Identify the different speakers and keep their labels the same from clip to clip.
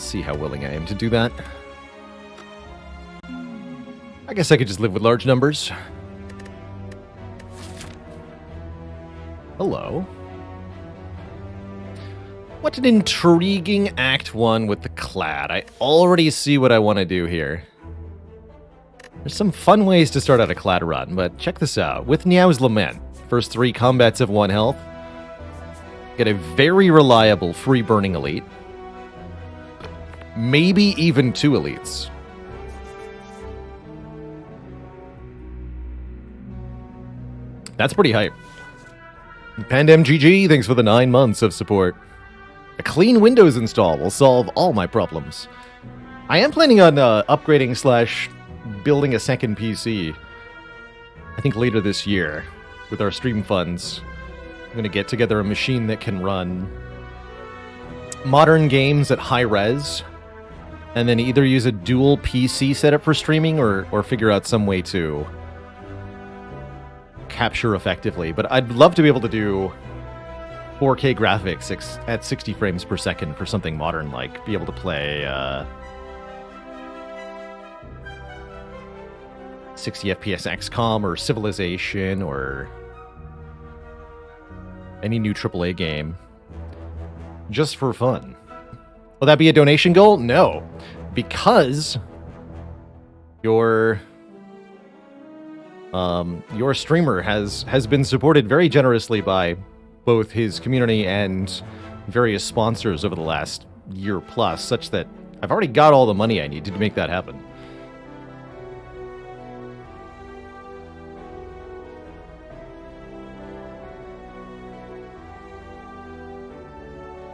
Speaker 1: see how willing I am to do that. I guess I could just live with large numbers. Hello. What an intriguing Act 1 with the Clad. I already see what I want to do here. There's some fun ways to start out a Clad run, but check this out. With Niao's Lament, first 3 combats of 1 health. Get a very reliable free burning elite. Maybe even 2 elites. That's pretty hype. PandMGG, thanks for the 9 months of support. A clean Windows install will solve all my problems. I am planning on upgrading / building a second PC. I think later this year, with our stream funds. I'm going to get together a machine that can run modern games at high res, and then either use a dual PC setup for streaming or figure out some way to capture effectively. But I'd love to be able to do 4K graphics at 60 frames per second for something modern, like be able to play 60 FPS XCOM or Civilization or any new AAA game, just for fun. Will that be a donation goal? No, because your streamer has been supported very generously by both his community and various sponsors over the last year plus, such that I've already got all the money I need to make that happen.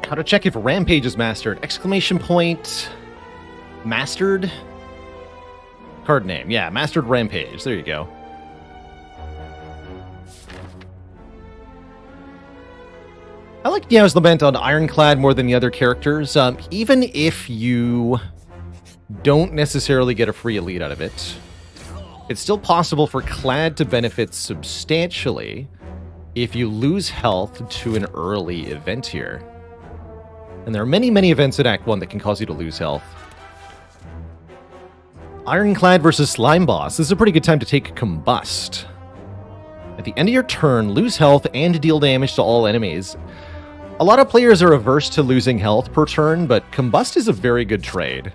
Speaker 1: How to check if Rampage is mastered? Exclamation point. Mastered? Card name. Yeah, Mastered Rampage. There you go. I like Niao's Lament on Ironclad more than the other characters. Even if you don't necessarily get a free elite out of it, it's still possible for Clad to benefit substantially if you lose health to an early event here. And there are many, many events in Act 1 that can cause you to lose health. Ironclad versus Slime Boss. This is a pretty good time to take Combust. At the end of your turn, lose health and deal damage to all enemies. A lot of players are averse to losing health per turn, but Combust is a very good trade.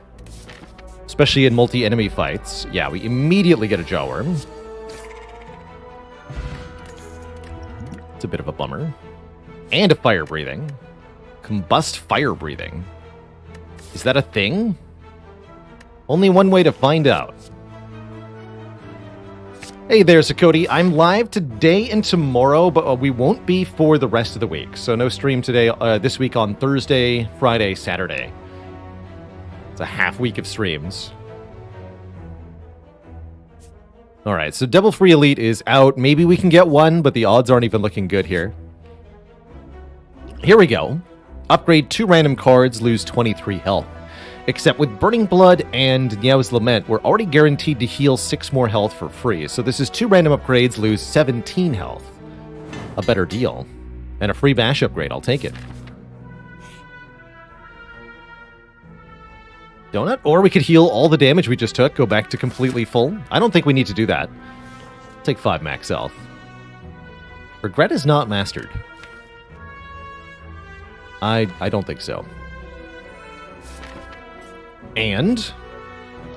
Speaker 1: Especially in multi-enemy fights. Yeah, we immediately get a Jawworm. It's a bit of a bummer. And a Fire Breathing. Combust Fire Breathing. Is that a thing? Only one way to find out. Hey there, Sakoti. I'm live today and tomorrow, but we won't be for the rest of the week. So no stream today, this week on Thursday, Friday, Saturday. It's a half week of streams. All right, so Devil Free Elite is out. Maybe we can get one, but the odds aren't even looking good here. Here we go. Upgrade 2 random cards, lose 23 health. Except with Burning Blood and Niao's Lament, we're already guaranteed to heal 6 more health for free. So this is 2 random upgrades, lose 17 health. A better deal. And a free bash upgrade, I'll take it. Donut? Or we could heal all the damage we just took, go back to completely full. I don't think we need to do that. Take 5 max health. Regret is not mastered. I don't think so. And,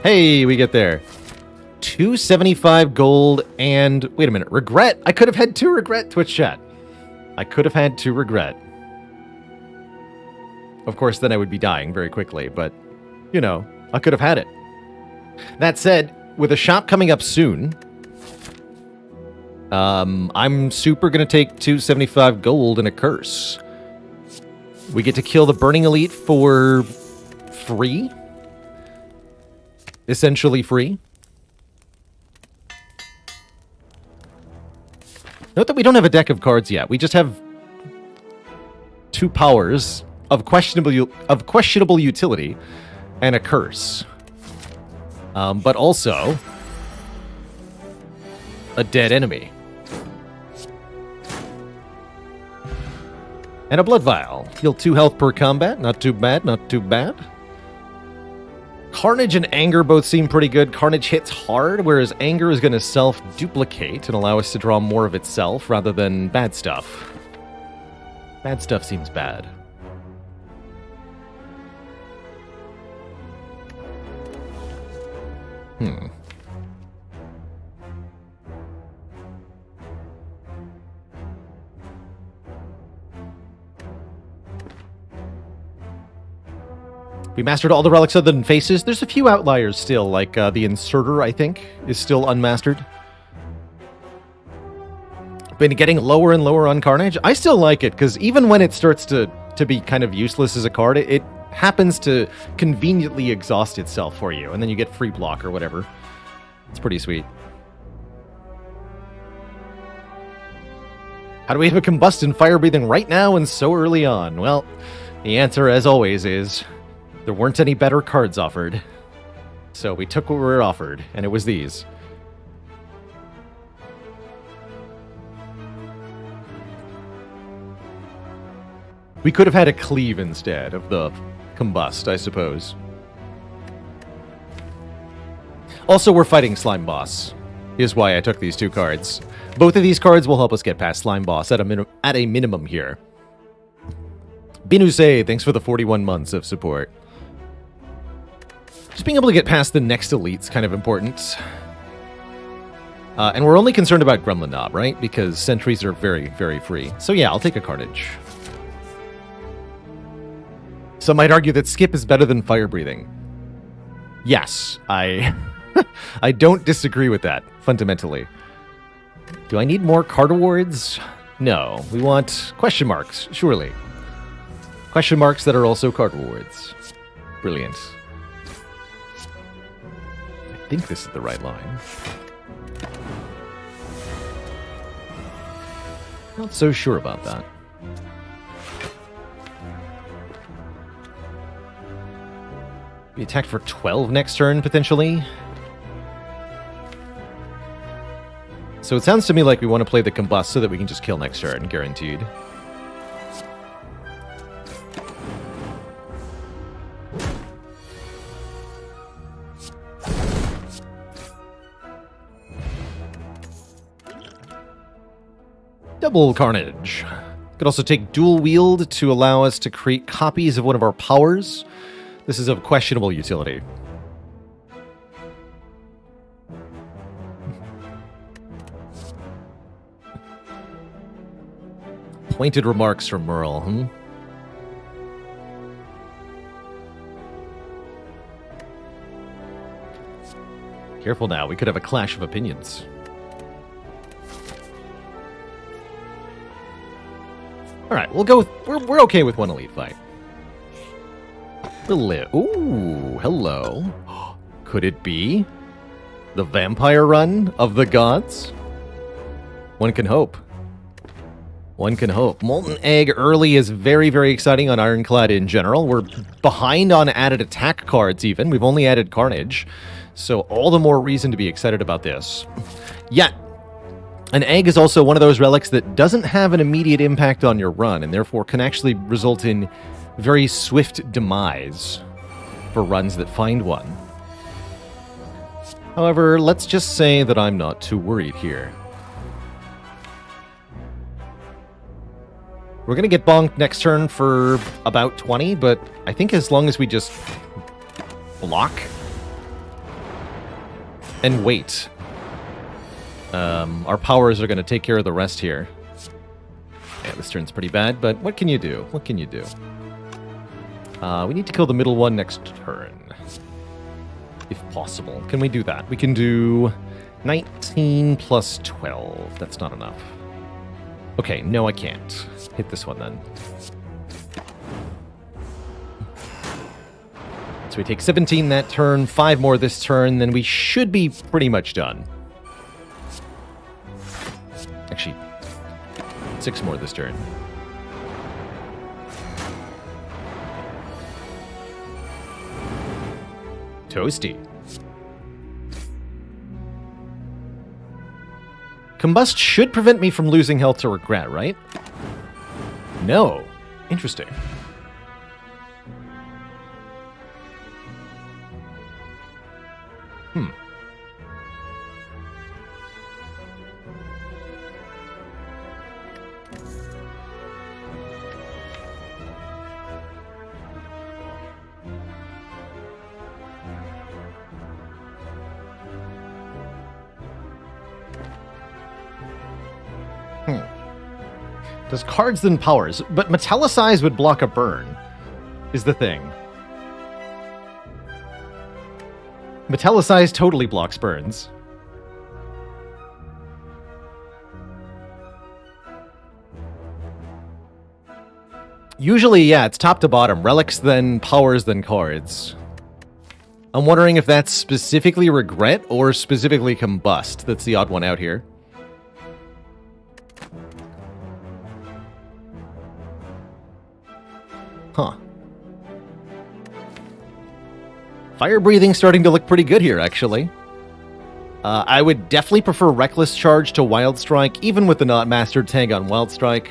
Speaker 1: hey, we get there. 275 gold and, wait a minute, regret. I could have had 2 regret, Twitch chat. I could have had 2 regret. Of course, then I would be dying very quickly, but, you know, I could have had it. That said, with a shop coming up soon, I'm super going to take 275 gold and a curse. We get to kill the Burning Elite for free. Essentially free. Note that we don't have a deck of cards yet. We just have 2 powers of questionable utility and a curse. But also a dead enemy. And a Blood Vial. Heal 2 health per combat. Not too bad, not too bad. Carnage and Anger both seem pretty good. Carnage hits hard, whereas Anger is going to self-duplicate and allow us to draw more of itself rather than bad stuff. Bad stuff seems bad. We mastered all the relics other than faces. There's a few outliers still, like the Inserter, I think, is still unmastered. Been getting lower and lower on Carnage. I still like it, because even when it starts to be kind of useless as a card, it happens to conveniently exhaust itself for you, and then you get free block or whatever. It's pretty sweet. How do we have a Combust and Fire Breathing right now and so early on? Well, the answer, as always, is there weren't any better cards offered. So we took what we were offered, and it was these. We could have had a Cleave instead of the Combust, I suppose. Also, we're fighting Slime Boss, is why I took these two cards. Both of these cards will help us get past Slime Boss at a minimum here. Binuse, thanks for the 41 months of support. Just being able to get past the next elite's kind of important. And we're only concerned about Gremlin Knob, right? Because sentries are very, very free. So yeah, I'll take a Carnage. Some might argue that Skip is better than Fire Breathing. Yes, I don't disagree with that, fundamentally. Do I need more card awards? No, we want question marks, surely. Question marks that are also card awards. Brilliant. I think this is the right line. Not so sure about that. Be attacked for 12 next turn, potentially. So it sounds to me like we want to play the Combust so that we can just kill next turn, guaranteed. Double Carnage. Could also take Dual Wield to allow us to create copies of one of our powers. This is of questionable utility. Pointed remarks from Merle, Careful now, we could have a clash of opinions. Alright, we'll go with... We're okay with one elite fight. Ooh, hello. Could it be the vampire run of the gods? One can hope. One can hope. Molten Egg early is very, very exciting on Ironclad in general. We're behind on added attack cards even. We've only added Carnage. So all the more reason to be excited about this. Yet, an egg is also one of those relics that doesn't have an immediate impact on your run, and therefore can actually result in very swift demise for runs that find one. However, let's just say that I'm not too worried here. We're going to get bonked next turn for about 20, but I think as long as we just block and wait, our powers are going to take care of the rest here. Yeah, this turn's pretty bad, but what can you do? What can you do? We need to kill the middle one next turn, if possible. Can we do that? We can do 19 plus 12. That's not enough. Okay, no, I can't. Hit this one, then. So we take 17 that turn, 5 more this turn, then we should be pretty much done. Actually, 6 more this turn. Toasty. Combust should prevent me from losing health to regret, right? No. Interesting. Hmm. Does cards then powers? But Metallicize would block a burn, is the thing. Metallicize totally blocks burns. Usually, yeah, it's top to bottom. Relics, then powers, then cards. I'm wondering if that's specifically Regret or specifically Combust. That's the odd one out here. Huh. Fire breathing starting to look pretty good here, actually. I would definitely prefer Reckless Charge to Wild Strike, even with the not mastered tag on Wild Strike.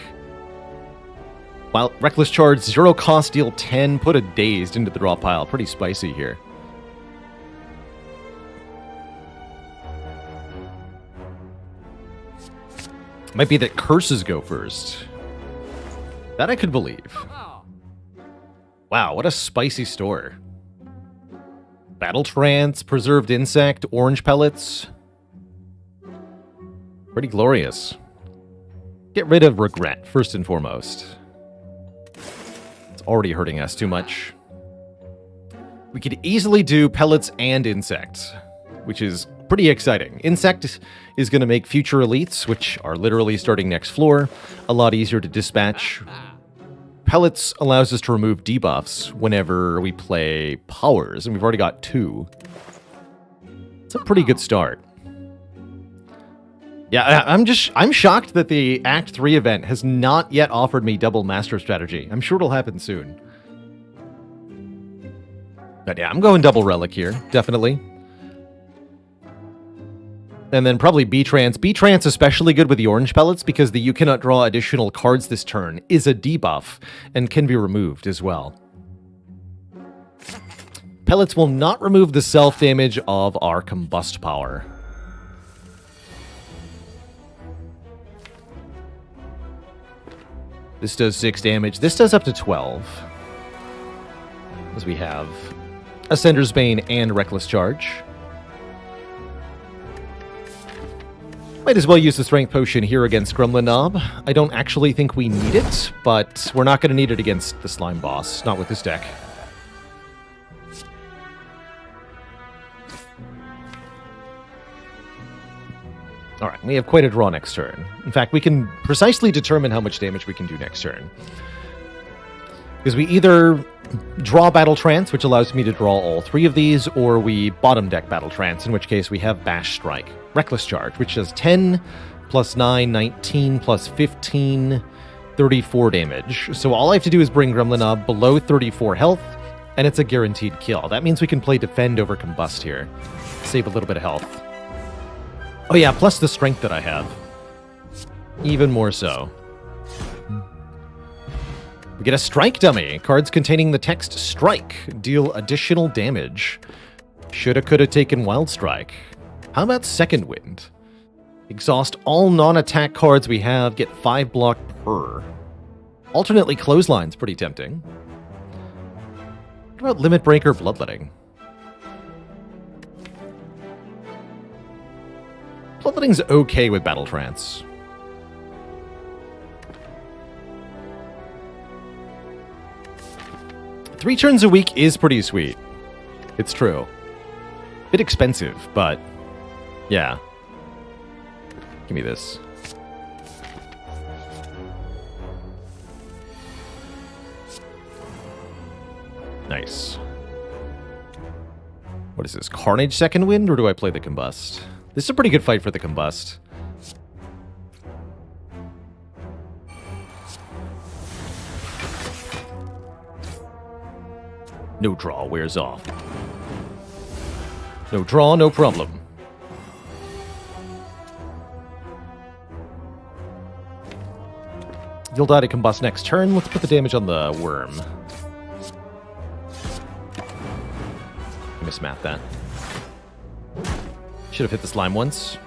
Speaker 1: Reckless Charge, 0 cost, deal 10, put a Dazed into the draw pile. Pretty spicy here. Might be that curses go first. That I could believe. Wow, what a spicy store. Battle Trance, Preserved Insect, Orange Pellets. Pretty glorious. Get rid of Regret, first and foremost. It's already hurting us too much. We could easily do Pellets and Insect, which is pretty exciting. Insect is going to make future elites, which are literally starting next floor, a lot easier to dispatch. Pellets allows us to remove debuffs whenever we play powers, and we've already got 2. It's a pretty good start. Yeah, I'm shocked that the Act 3 event has not yet offered me double master strategy. I'm sure it'll happen soon. But yeah, I'm going double relic here, definitely. And then probably B-Trance. B-Trance especially good with the orange pellets because the you cannot draw additional cards this turn is a debuff and can be removed as well. Pellets will not remove the self-damage of our Combust power. This does 6 damage. This does up to 12. As we have Ascender's Bane and Reckless Charge. Might as well use the Strength Potion here against Gremlin Knob. I don't actually think we need it, but we're not going to need it against the Slime Boss. Not with this deck. Alright, we have quite a draw next turn. In fact, we can precisely determine how much damage we can do next turn. Because we either draw Battle Trance, which allows me to draw all 3 of these, or we bottom deck Battle Trance, in which case we have Bash Strike. Reckless Charge, which does 10, plus 9, 19, plus 15, 34 damage. So all I have to do is bring Gremlin Knob below 34 health, and it's a guaranteed kill. That means we can play Defend over Combust here. Save a little bit of health. Oh yeah, plus the strength that I have. Even more so. We get a Strike Dummy. Cards containing the text Strike deal additional damage. Shoulda, coulda taken Wild Strike. How about Second Wind? Exhaust all non-attack cards we have, get 5 block per. Alternately, Clothesline's pretty tempting. What about Limit Breaker, Bloodletting? Bloodletting's okay with Battle Trance. Three turns a week is pretty sweet. It's true. Bit expensive, but yeah. Give me this. Nice. What is this? Carnage Second Wind, or do I play the Combust? This is a pretty good fight for the Combust. No draw wears off. No draw, no problem. You'll die to Combust next turn. Let's put the damage on the worm. Mismath that. Should have hit the slime once.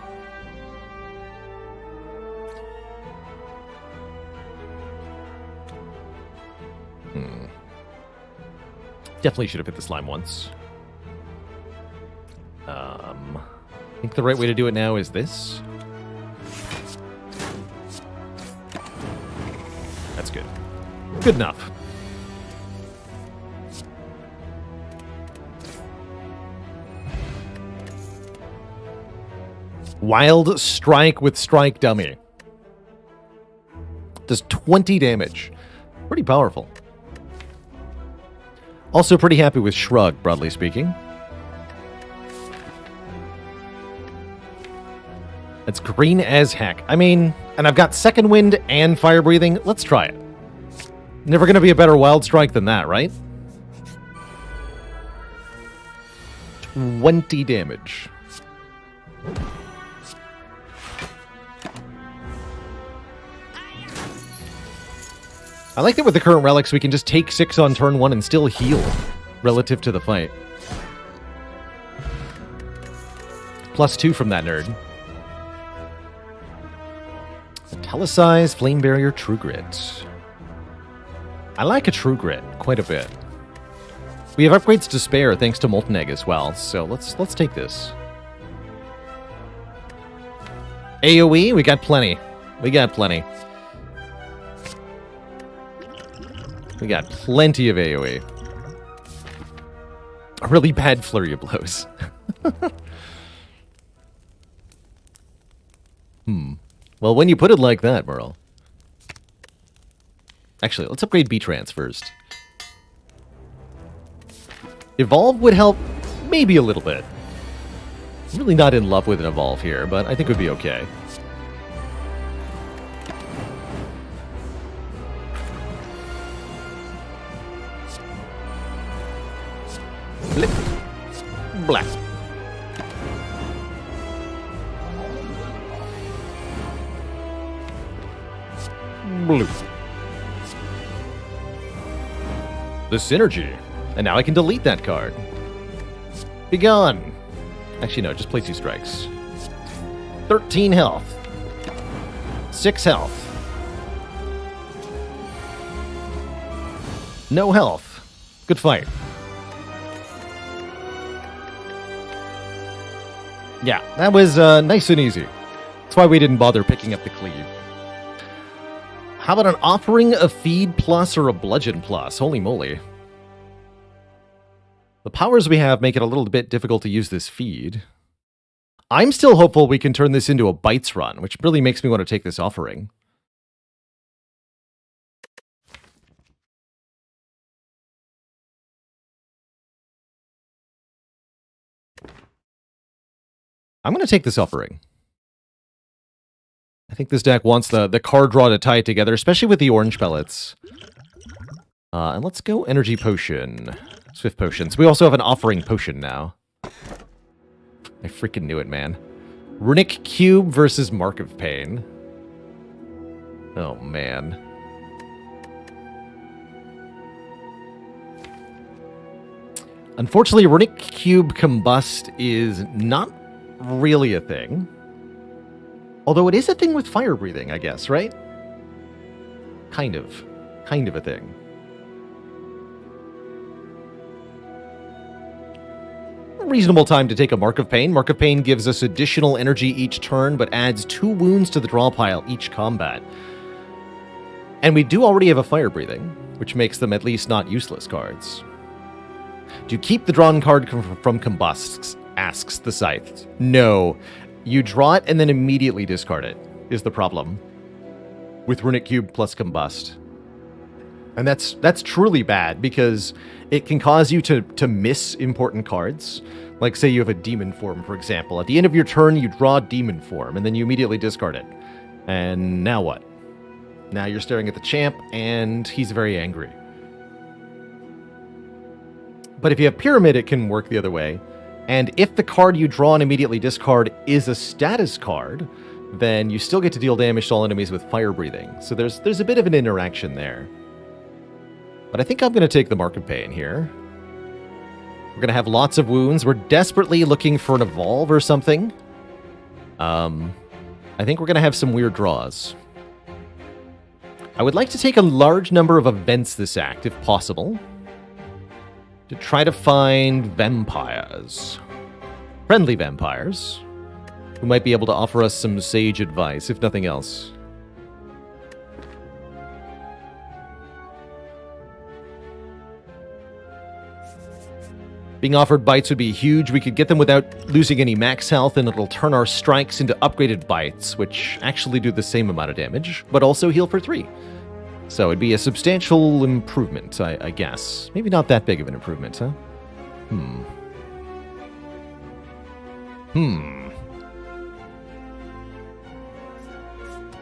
Speaker 1: Definitely should have hit the slime once. I think the right way to do it now is this. That's good. Good enough. Wild Strike with Strike Dummy. Does 20 damage. Pretty powerful. Also pretty happy with Shrug, broadly speaking. It's green as heck. I mean, and I've got Second Wind and Fire Breathing. Let's try it. Never going to be a better Wild Strike than that, right? 20 damage. I like that with the current relics, we can just take 6 on turn 1 and still heal relative to the fight. +2 from that nerd. Telesize, Flame Barrier, True Grit. I like a True Grit quite a bit. We have upgrades to spare thanks to Molten Egg as well, so let's take this. AoE, we got plenty. We got plenty. We got plenty of AoE. A really bad Flurry of Blows. Well, when you put it like that, Merle. Actually, let's upgrade B-Trance first. Evolve would help maybe a little bit. I'm really not in love with an Evolve here, but I think it would be okay. Blip. Black. Blue. The Synergy. And now I can delete that card. Be gone. Actually, no, just play 2 strikes. 13 health. 6 health. No health. Good fight. Yeah, that was nice and easy. That's why we didn't bother picking up the cleave. How about an Offering, a Feed Plus, or a Bludgeon Plus? Holy moly. The powers we have make it a little bit difficult to use this feed. I'm still hopeful we can turn this into a Bites run, which really makes me want to take this Offering. I'm going to take this Offering. I think this deck wants the card draw to tie it together, especially with the orange pellets. And let's go Energy Potion. Swift Potions. We also have an Offering Potion now. I freaking knew it, man. Runic Cube versus Mark of Pain. Oh, man. Unfortunately, Runic Cube Combust is not really a thing. Although it is a thing with Fire Breathing, I guess, right? Kind of. Kind of a thing. Reasonable time to take a Mark of Pain. Mark of Pain gives us additional energy each turn, but adds 2 wounds to the draw pile each combat. And we do already have a Fire Breathing, which makes them at least not useless cards. Do you keep the drawn card from Combust? Asks the Scythe. No. You draw it and then immediately discard it, is the problem. With Runic Cube plus Combust. And that's truly bad, because it can cause you to miss important cards. Like, say you have a Demon Form, for example. At the end of your turn, you draw Demon Form, and then you immediately discard it. And now what? Now you're staring at the champ, and he's very angry. But if you have Pyramid, it can work the other way. And if the card you draw and immediately discard is a status card, then you still get to deal damage to all enemies with Fire Breathing. So there's a bit of an interaction there. But I think I'm going to take the Mark of Pain here. We're going to have lots of wounds. We're desperately looking for an evolve or something. I think we're going to have some weird draws. I would like to take a large number of events this act, if possible, to try to find vampires. Friendly vampires, who might be able to offer us some sage advice, if nothing else. Being offered bites would be huge. We could get them without losing any max health, and it'll turn our strikes into upgraded bites, which actually do the same amount of damage, but also heal for 3. So it'd be a substantial improvement, I guess. Maybe not that big of an improvement, huh?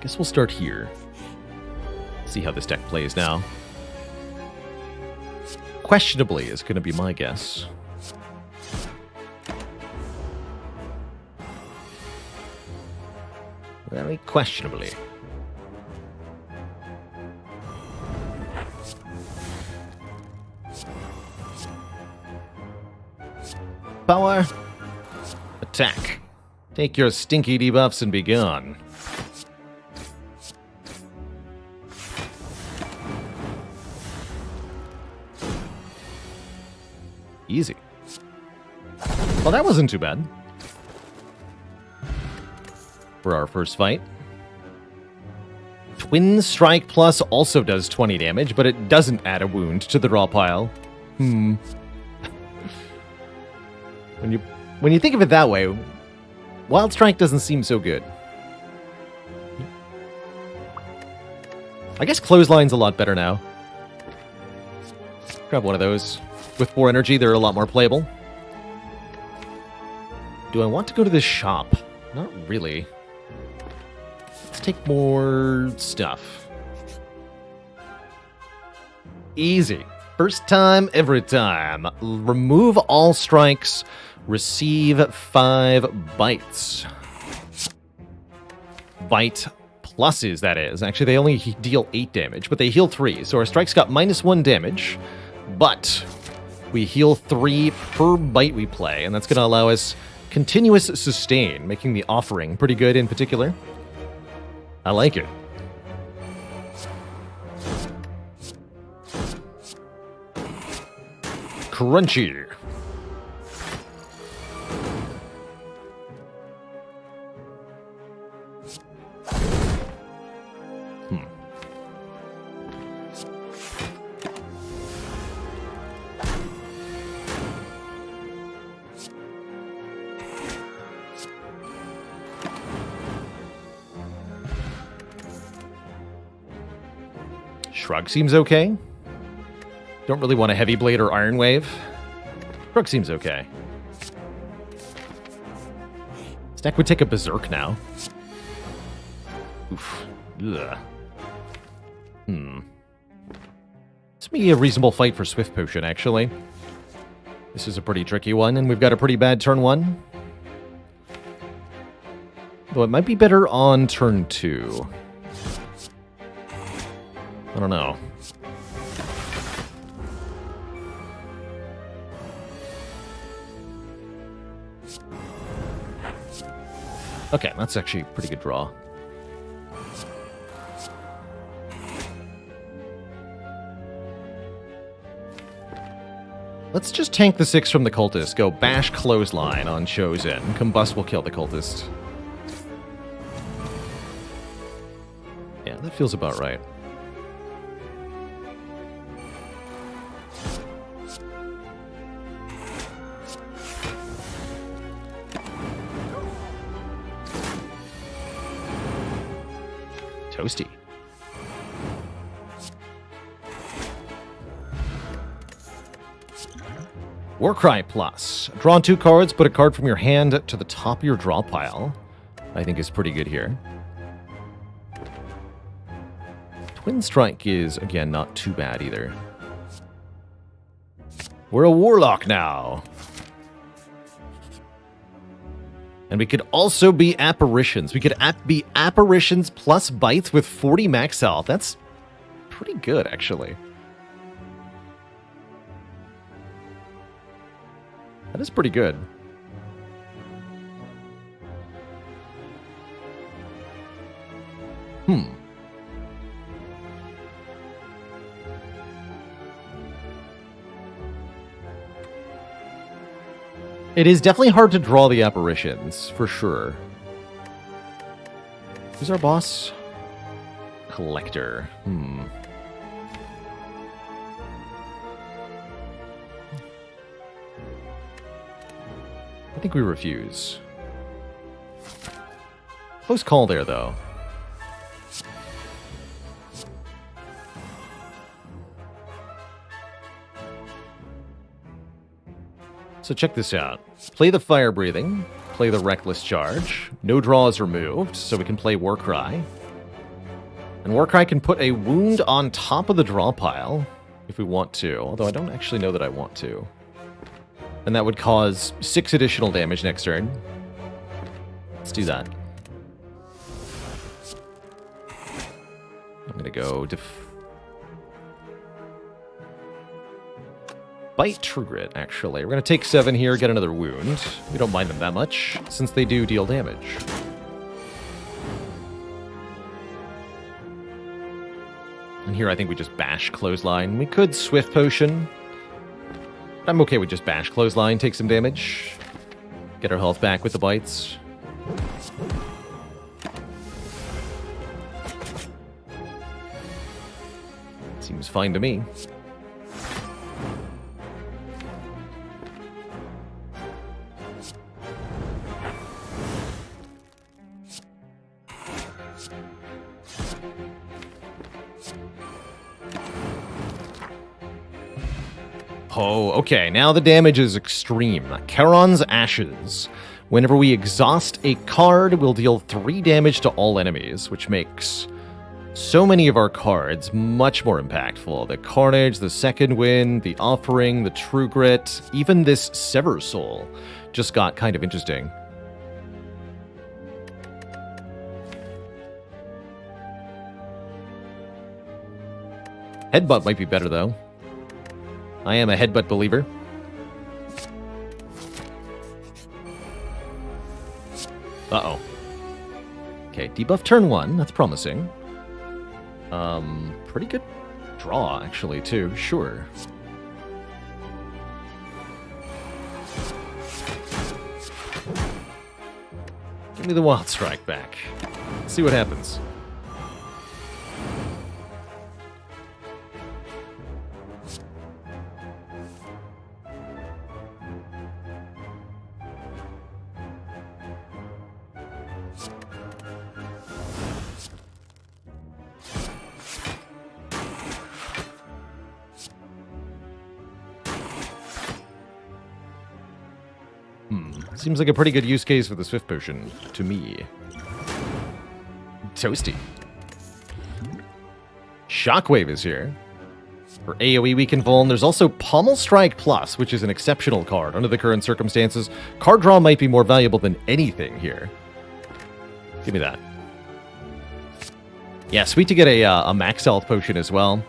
Speaker 1: Guess we'll start here. See how this deck plays now. Questionably is going to be my guess. Very questionably. Power. Attack. Take your stinky debuffs and be gone. Easy. Well, that wasn't too bad. For our first fight. Twin Strike Plus also does 20 damage, but it doesn't add a wound to the draw pile. When you think of it that way, Wild Strike doesn't seem so good. I guess Clothesline's a lot better now. Grab one of those. With 4 energy, they're a lot more playable. Do I want to go to this shop? Not really. Let's take more stuff. Easy. First time, every time. Remove all strikes. Receive 5 bites. Bite pluses, that is. Actually, they only deal 8 damage, but they heal 3. So our strikes got -1 damage, but we heal 3 per bite we play, and that's going to allow us continuous sustain, making the offering pretty good in particular. I like it. Crunchy. Shrug seems okay. Don't really want a Heavy Blade or Iron Wave. Shrug seems okay. This deck would take a Berserk now. Oof. Ugh. This may be a reasonable fight for Swift Potion, actually. This is a pretty tricky one, and we've got a pretty bad turn 1. Though it might be better on turn 2. I don't know. Okay, that's actually a pretty good draw. Let's just tank the 6 from the Cultist. Go bash Clothesline on Chosen. Combust will kill the Cultist. Yeah, that feels about right. Toasty. Warcry Plus. Draw 2 cards, put a card from your hand to the top of your draw pile. I think is pretty good here. Twin Strike is, again, not too bad either. We're a Warlock now. And we could also be Apparitions. We could be Apparitions plus Bites with 40 max health. That's pretty good, actually. That is pretty good. It is definitely hard to draw the apparitions, for sure. Who's our boss? Collector. I think we refuse. Close call there, though. So check this out. Play the Fire Breathing, play the Reckless Charge. No draw is removed, so we can play Warcry. And Warcry can put a wound on top of the draw pile, if we want to, although I don't actually know that I want to. And that would cause 6 additional damage next turn. Let's do that. I'm gonna go Bite True Grit, actually. We're going to take 7 here, get another wound. We don't mind them that much, since they do deal damage. And here I think we just bash Clothesline. We could Swift Potion. I'm okay with just bash Clothesline, take some damage. Get our health back with the bites. Seems fine to me. Oh, okay, now the damage is extreme. Charon's Ashes. Whenever we exhaust a card, we'll deal 3 damage to all enemies, which makes so many of our cards much more impactful. The Carnage, the Second Wind, the Offering, the True Grit, even this Sever Soul just got kind of interesting. Headbutt might be better, though. I am a headbutt believer. Uh-oh. Okay, debuff turn 1. That's promising. Pretty good draw, actually, too. Sure. Give me the Wild Strike back. Let's see what happens. Seems like a pretty good use case for the Swift Potion, to me. Toasty. Shockwave is here. For AoE we can Vuln. There's also Pommel Strike Plus, which is an exceptional card under the current circumstances. Card draw might be more valuable than anything here. Give me that. Yeah, sweet to get a max health potion as well.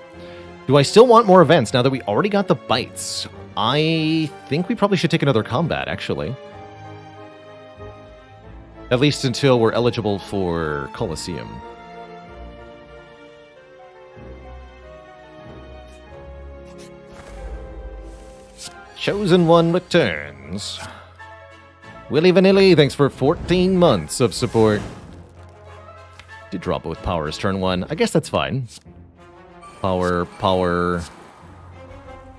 Speaker 1: Do I still want more events now that we already got the bites? I think we probably should take another combat, actually. At least until we're eligible for Colosseum. Chosen One returns. Willy Vanilli, thanks for 14 months of support. Did drop both powers turn 1. I guess that's fine. Power,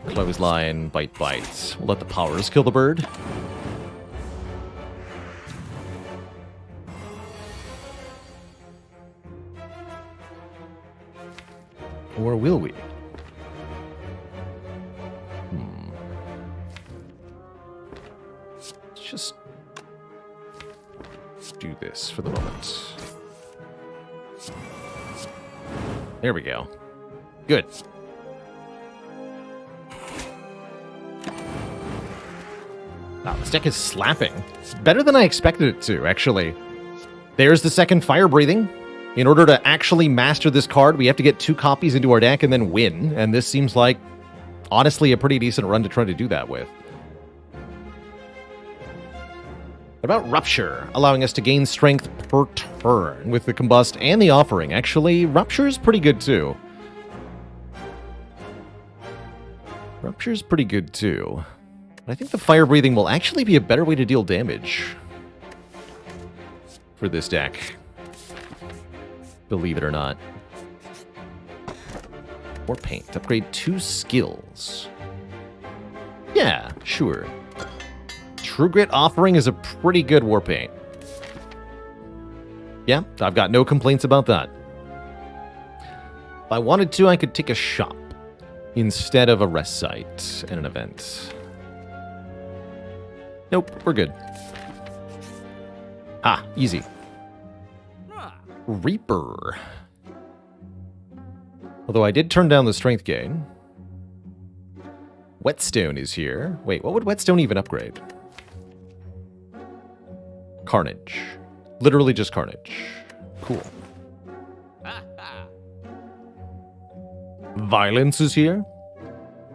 Speaker 1: Clothesline, bite. We'll let the powers kill the bird. Or will we? Let's just do this for the moment. There we go. Good. Wow, this deck is slapping. Better than I expected it to, actually. There's the second Fire Breathing. In order to actually master this card, we have to get 2 copies into our deck and then win. And this seems like, honestly, a pretty decent run to try to do that with. What about Rupture, allowing us to gain strength per turn with the Combust and the Offering? Actually, Rupture's pretty good too. Rupture's pretty good too. I think the Fire Breathing will actually be a better way to deal damage for this deck. Believe it or not. Or Paint. Upgrade 2 skills. Yeah, sure. True Grit Offering is a pretty good War Paint. Yeah, I've got no complaints about that. If I wanted to, I could take a shop instead of a rest site and an event. Nope, we're good. Ah, easy. Reaper. Although I did turn down the strength gain. Whetstone is here. Wait, what would Whetstone even upgrade? Carnage. Literally just Carnage. Cool. Violence is here.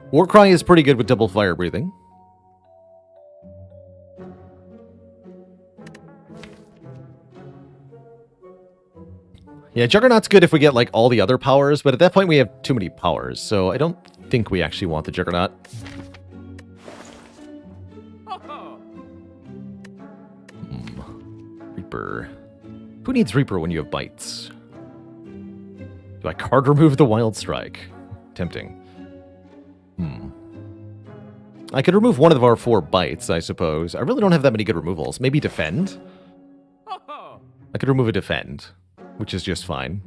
Speaker 1: Warcry is pretty good with double fire breathing. Yeah, Juggernaut's good if we get, like, all the other powers, but at that point we have too many powers, so I don't think we actually want the Juggernaut. Reaper. Who needs Reaper when you have bites? Do I card remove the Wild Strike? Tempting. I could remove one of our 4 bites, I suppose. I really don't have that many good removals. Maybe Defend? I could remove a Defend, which is just fine.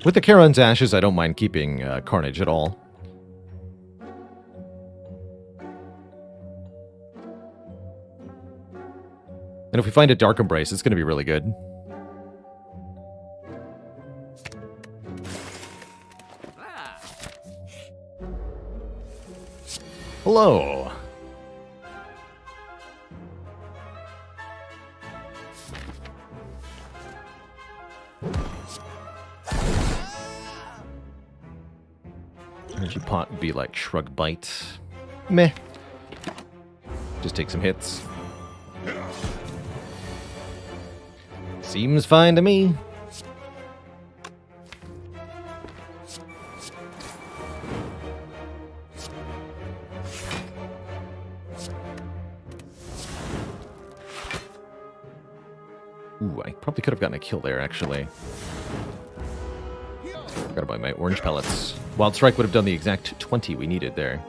Speaker 1: With the Charon's Ashes, I don't mind keeping Carnage at all. And if we find a Dark Embrace, it's going to be really good. Hello. Energy Pot would be like Shrug Bite. Meh. Just take some hits. Seems fine to me. Ooh, I probably could have gotten a kill there, actually. Forgot about my orange pellets. Wild Strike would have done the exact 20 we needed there.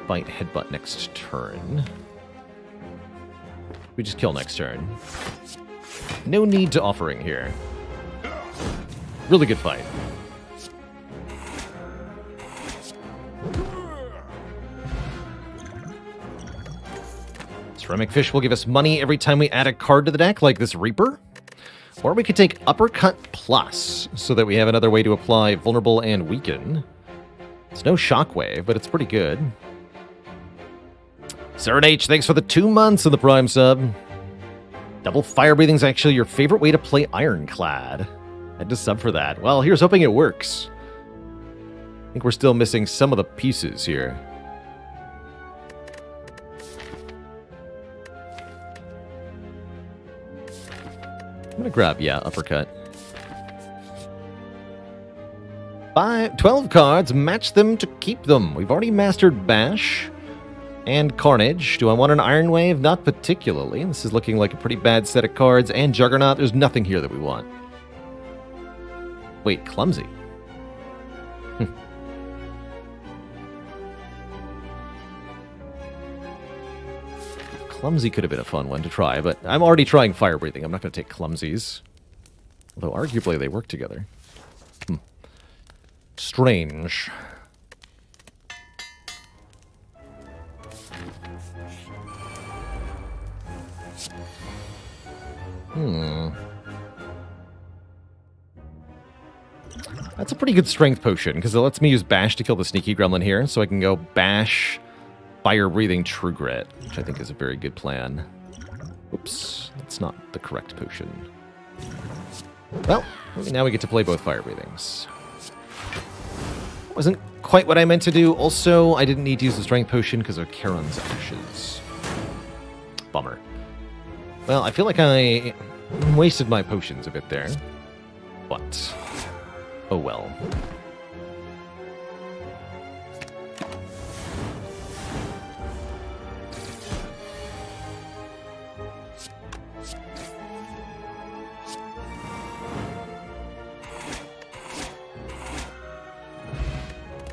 Speaker 1: Bite, headbutt next turn. We just kill next turn. No need to Offering here. Really good fight. Ceramic Fish will give us money every time we add a card to the deck, like this Reaper. Or we could take Uppercut Plus, so that we have another way to apply Vulnerable and Weaken. It's no Shockwave, but it's pretty good. Saren H, thanks for the 2 months of the Prime sub. Double Fire Breathing is actually your favorite way to play Ironclad. I had to sub for that. Well, here's hoping it works. I think we're still missing some of the pieces here. I'm gonna grab, yeah, Uppercut. 12 cards, match them to keep them. We've already mastered Bash and Carnage. Do I want an Iron Wave? Not particularly. This is looking like a pretty bad set of cards. And Juggernaut, there's nothing here that we want. Wait, Clumsy. Clumsy could have been a fun one to try, but I'm already trying Fire Breathing. I'm not going to take Clumsies. Although arguably they work together. Strange. That's a pretty good strength potion, because it lets me use Bash to kill the sneaky gremlin here, so I can go Bash, Fire-breathing True Grit, which I think is a very good plan. Oops, that's not the correct potion. Well, now we get to play both Fire-breathings. Wasn't quite what I meant to do. Also, I didn't need to use the strength potion because of Charon's Ashes. Bummer. Well, I feel like I wasted my potions a bit there. But, oh well.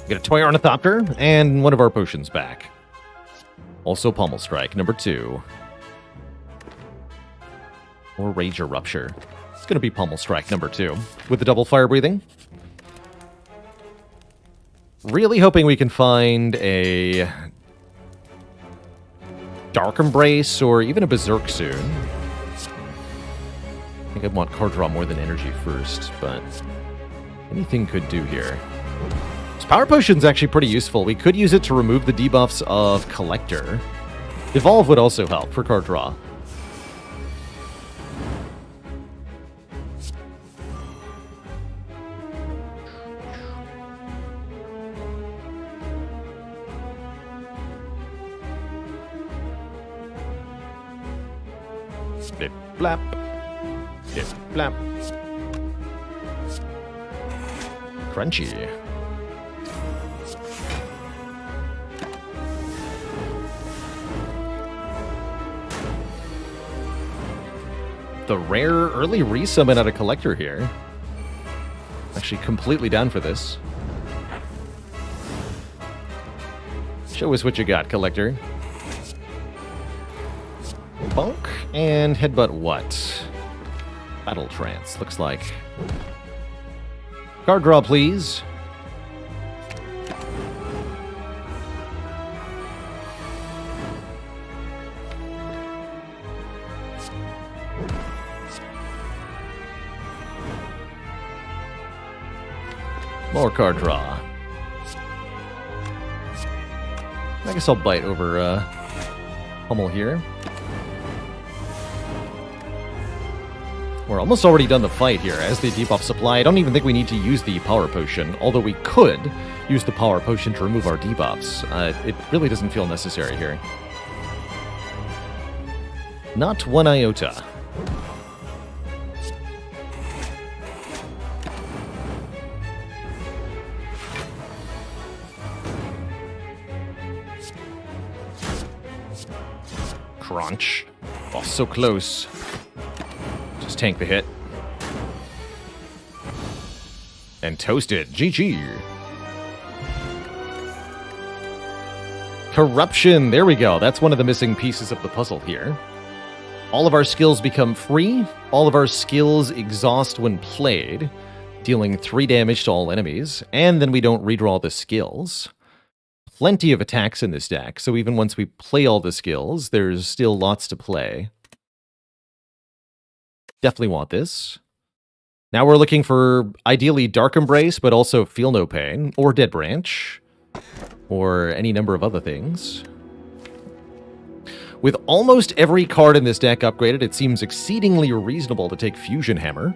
Speaker 1: Get a Toy Ornithopter, and one of our potions back. Also Pommel Strike, number 2. Or Rage or Rupture. It's going to be Pommel Strike, number 2. With the double fire breathing. Really hoping we can find a Dark Embrace, or even a Berserk soon. I think I'd want card draw more than energy first, but anything could do here. Power Potion's actually pretty useful. We could use it to remove the debuffs of Collector. Evolve would also help for card draw. Flip, flap. Flip, flap. Crunchy. The rare early resummon out of Collector here. Actually completely down for this. Show us what you got, Collector. Bonk. And Headbutt what? Battle Trance, looks like. Card draw, please. More card draw. I guess I'll bite over Hummel here. We're almost already done the fight here. As the debuff supply, I don't even think we need to use the Power Potion, although we could use the Power Potion to remove our debuffs. It really doesn't feel necessary here. Not one iota. Crunch. Oh, so close. Just tank the hit. And toasted. GG. Corruption. There we go. That's one of the missing pieces of the puzzle here. All of our skills become free. All of our skills exhaust when played, dealing 3 damage to all enemies. And then we don't redraw the skills. Plenty of attacks in this deck, so even once we play all the skills, there's still lots to play. Definitely want this. Now we're looking for, ideally, Dark Embrace, but also Feel No Pain, or Dead Branch, or any number of other things. With almost every card in this deck upgraded, it seems exceedingly reasonable to take Fusion Hammer.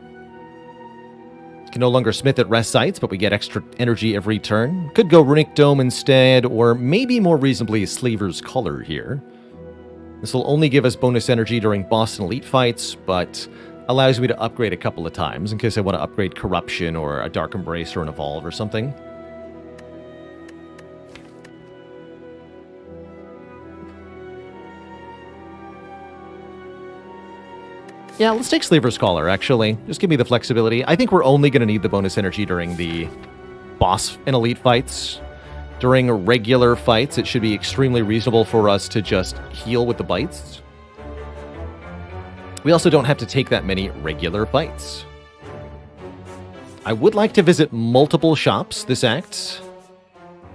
Speaker 1: Can no longer smith at rest sites, but we get extra energy every turn. Could go Runic Dome instead, or maybe more reasonably Slaver's Collar here. This will only give us bonus energy during boss and elite fights, but allows me to upgrade a couple of times in case I want to upgrade Corruption or a Dark Embrace or an Evolve or something. Yeah, let's take Slaver's Collar, actually. Just give me the flexibility. I think we're only going to need the bonus energy during the boss and elite fights. During regular fights, it should be extremely reasonable for us to just heal with the bites. We also don't have to take that many regular fights. I would like to visit multiple shops this act,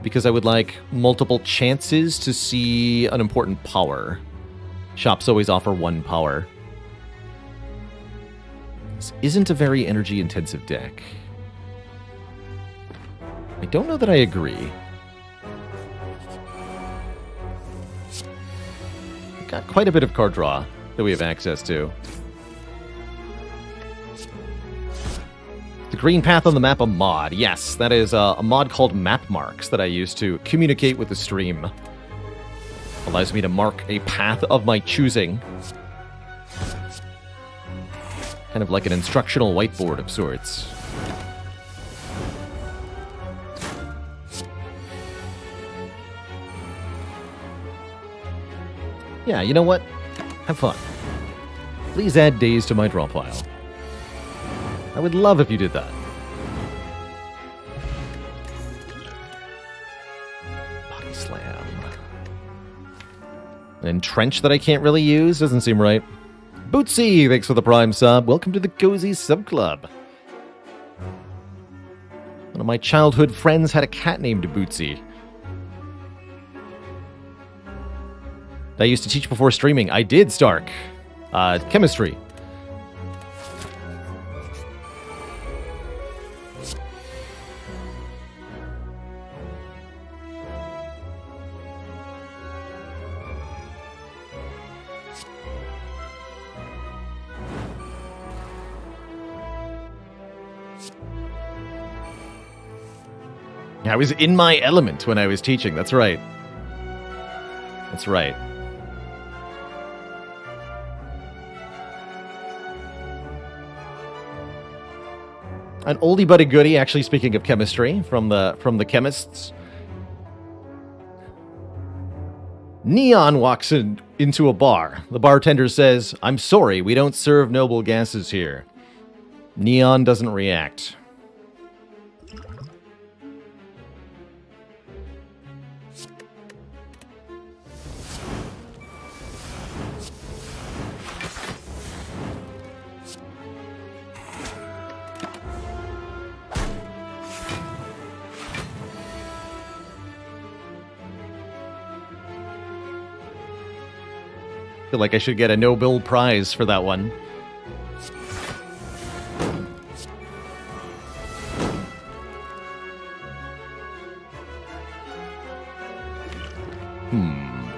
Speaker 1: because I would like multiple chances to see an important power. Shops always offer 1 power. This isn't a very energy-intensive deck. I don't know that I agree. We've got quite a bit of card draw that we have access to. The green path on the map, a mod. Yes, that is a mod called Map Marks that I use to communicate with the stream. Allows me to mark a path of my choosing. Kind of like an instructional whiteboard of sorts. Yeah, you know what? Have fun. Please add days to my draw pile. I would love if you did that. Body slam. An entrench that I can't really use? Doesn't seem right. Bootsy, thanks for the Prime sub. Welcome to the Cozy Sub Club. One of my childhood friends had a cat named Bootsy. I used to teach before streaming. I did, Stark. Chemistry. I was in my element when I was teaching. That's right. That's right. An oldie but a goodie, actually, speaking of chemistry, from the chemists. Neon walks into a bar. The bartender says, "I'm sorry, we don't serve noble gases here." Neon doesn't react. I feel like I should get a Nobel Prize for that one.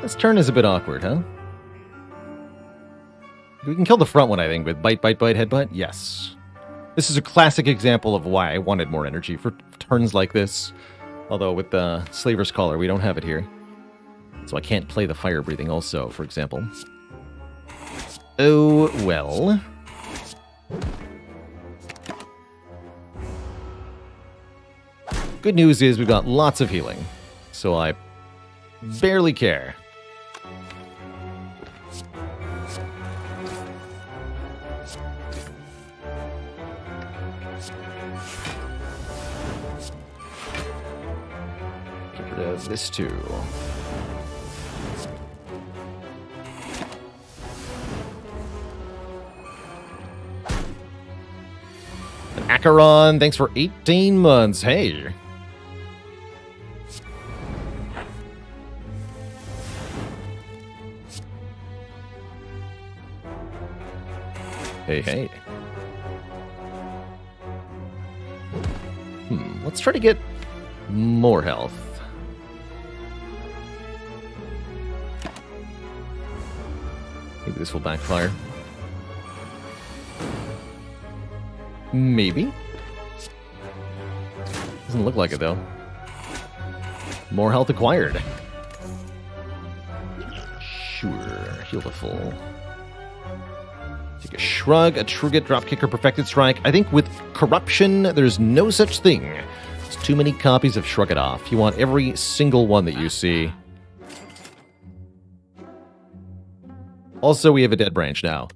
Speaker 1: This turn is a bit awkward, huh? We can kill the front one, I think, with bite, bite, bite, headbutt. Yes. This is a classic example of why I wanted more energy for turns like this. Although with the Slaver's Collar, we don't have it here. So I can't play the fire breathing also, for example. Oh, well. Good news is we've got lots of healing, so I barely care. Get rid of this too. Acheron, thanks for 18 months. Hey. Hey, hey. Let's try to get more health. Maybe this will backfire. Maybe. Doesn't look like it, though. More health acquired. Sure. Heal the full. Take a shrug, a Truget, Dropkicker, Perfected Strike. I think with Corruption, there's no such thing. There's too many copies of Shrug It Off. You want every single one that you see. Also, we have a Dead Branch now.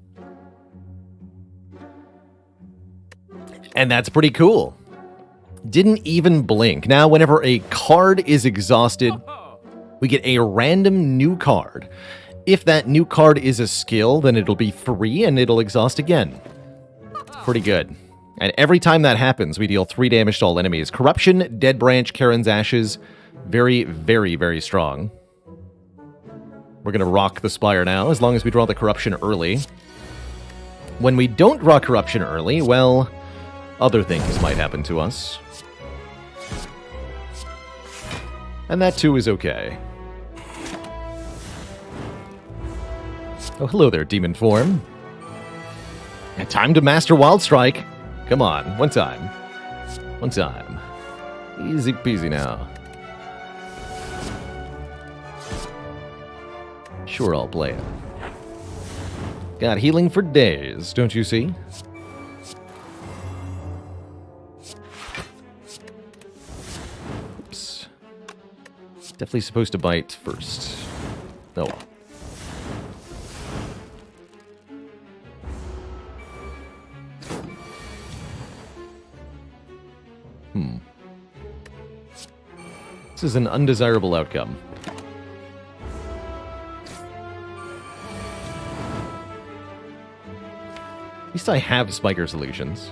Speaker 1: And that's pretty cool. Didn't even blink. Now, whenever a card is exhausted, we get a random new card. If that new card is a skill, then it'll be free and it'll exhaust again. Pretty good. And every time that happens, we deal 3 damage to all enemies. Corruption, Dead Branch, Karen's Ashes. Very, very, very strong. We're going to rock the Spire now, as long as we draw the Corruption early. When we don't draw Corruption early, well, other things might happen to us. And that too is okay. Oh, hello there, demon form. And time to master Wild Strike. Come on, one time. One time. Easy peasy now. Sure, I'll play it. Got healing for days, don't you see? Oops. Definitely supposed to bite first. Oh well. This is an undesirable outcome. At least I have Spiker solutions.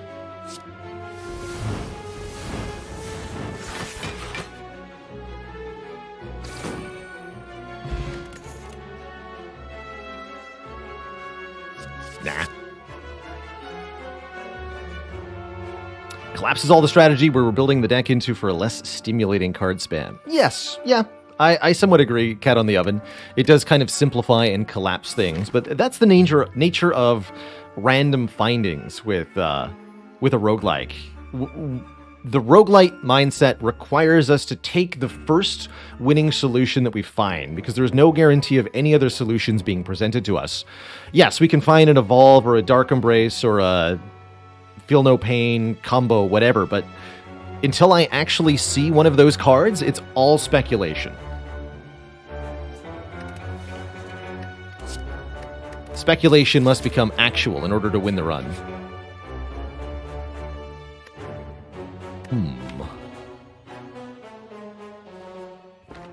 Speaker 1: Nah. Collapses all the strategy we're building the deck into for a less stimulating card spam. Yes, yeah, I somewhat agree, cat on the oven. It does kind of simplify and collapse things, but that's the nature of random findings with a roguelike. The roguelite mindset requires us to take the first winning solution that we find, because there's no guarantee of any other solutions being presented to us. Yes, we can find an Evolve or a Dark Embrace or a Feel No Pain combo, whatever, but until I actually see one of those cards, it's all speculation. Speculation must become actual in order to win the run.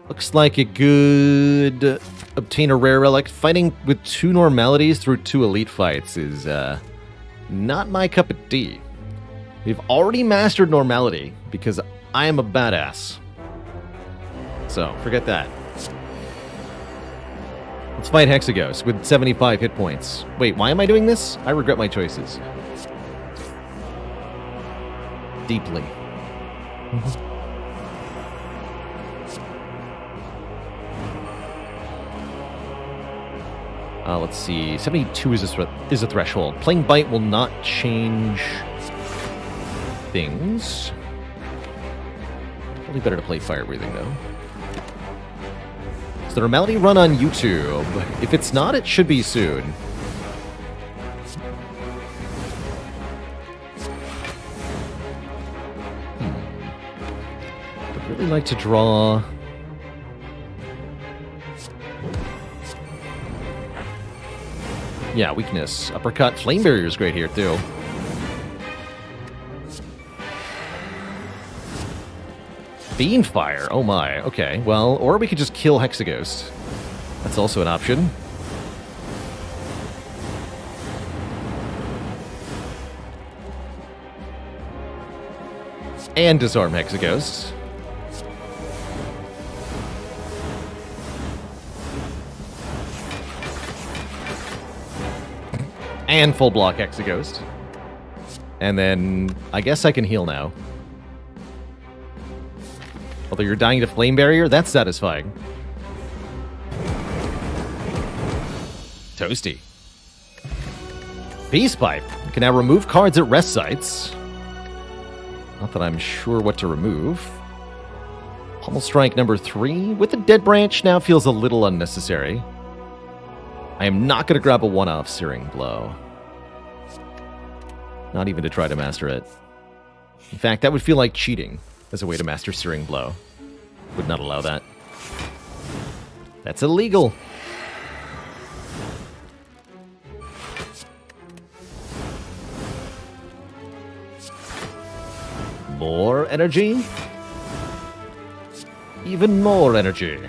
Speaker 1: Looks like a good obtain a rare relic. Fighting with 2 normalities through 2 elite fights is not my cup of tea. We've already mastered normality because I am a badass. So, forget that. Let's fight Hexagos with 75 hit points. Wait, why am I doing this? I regret my choices. Deeply. Let's see. 72 is a threshold. Playing Bite will not change things. Probably better to play Fire Breathing, though. Is the normality run on YouTube? If it's not, it should be soon. I'd really like to draw... Yeah, weakness. Uppercut. Flame Barrier is great here, too. Beanfire. Oh my. Okay, well, or we could just kill Hexaghost. That's also an option. And disarm Hexaghost. And full block Hexaghost. And then I guess I can heal now. Although you're dying to Flame Barrier, that's satisfying. Toasty. Peace Pipe. You can now remove cards at rest sites. Not that I'm sure what to remove. Pummel Strike number 3 with the Dead Branch now feels a little unnecessary. I am not going to grab a one-off Searing Blow. Not even to try to master it. In fact, that would feel like cheating as a way to master Searing Blow. Would not allow that. That's illegal. More energy? Even more energy.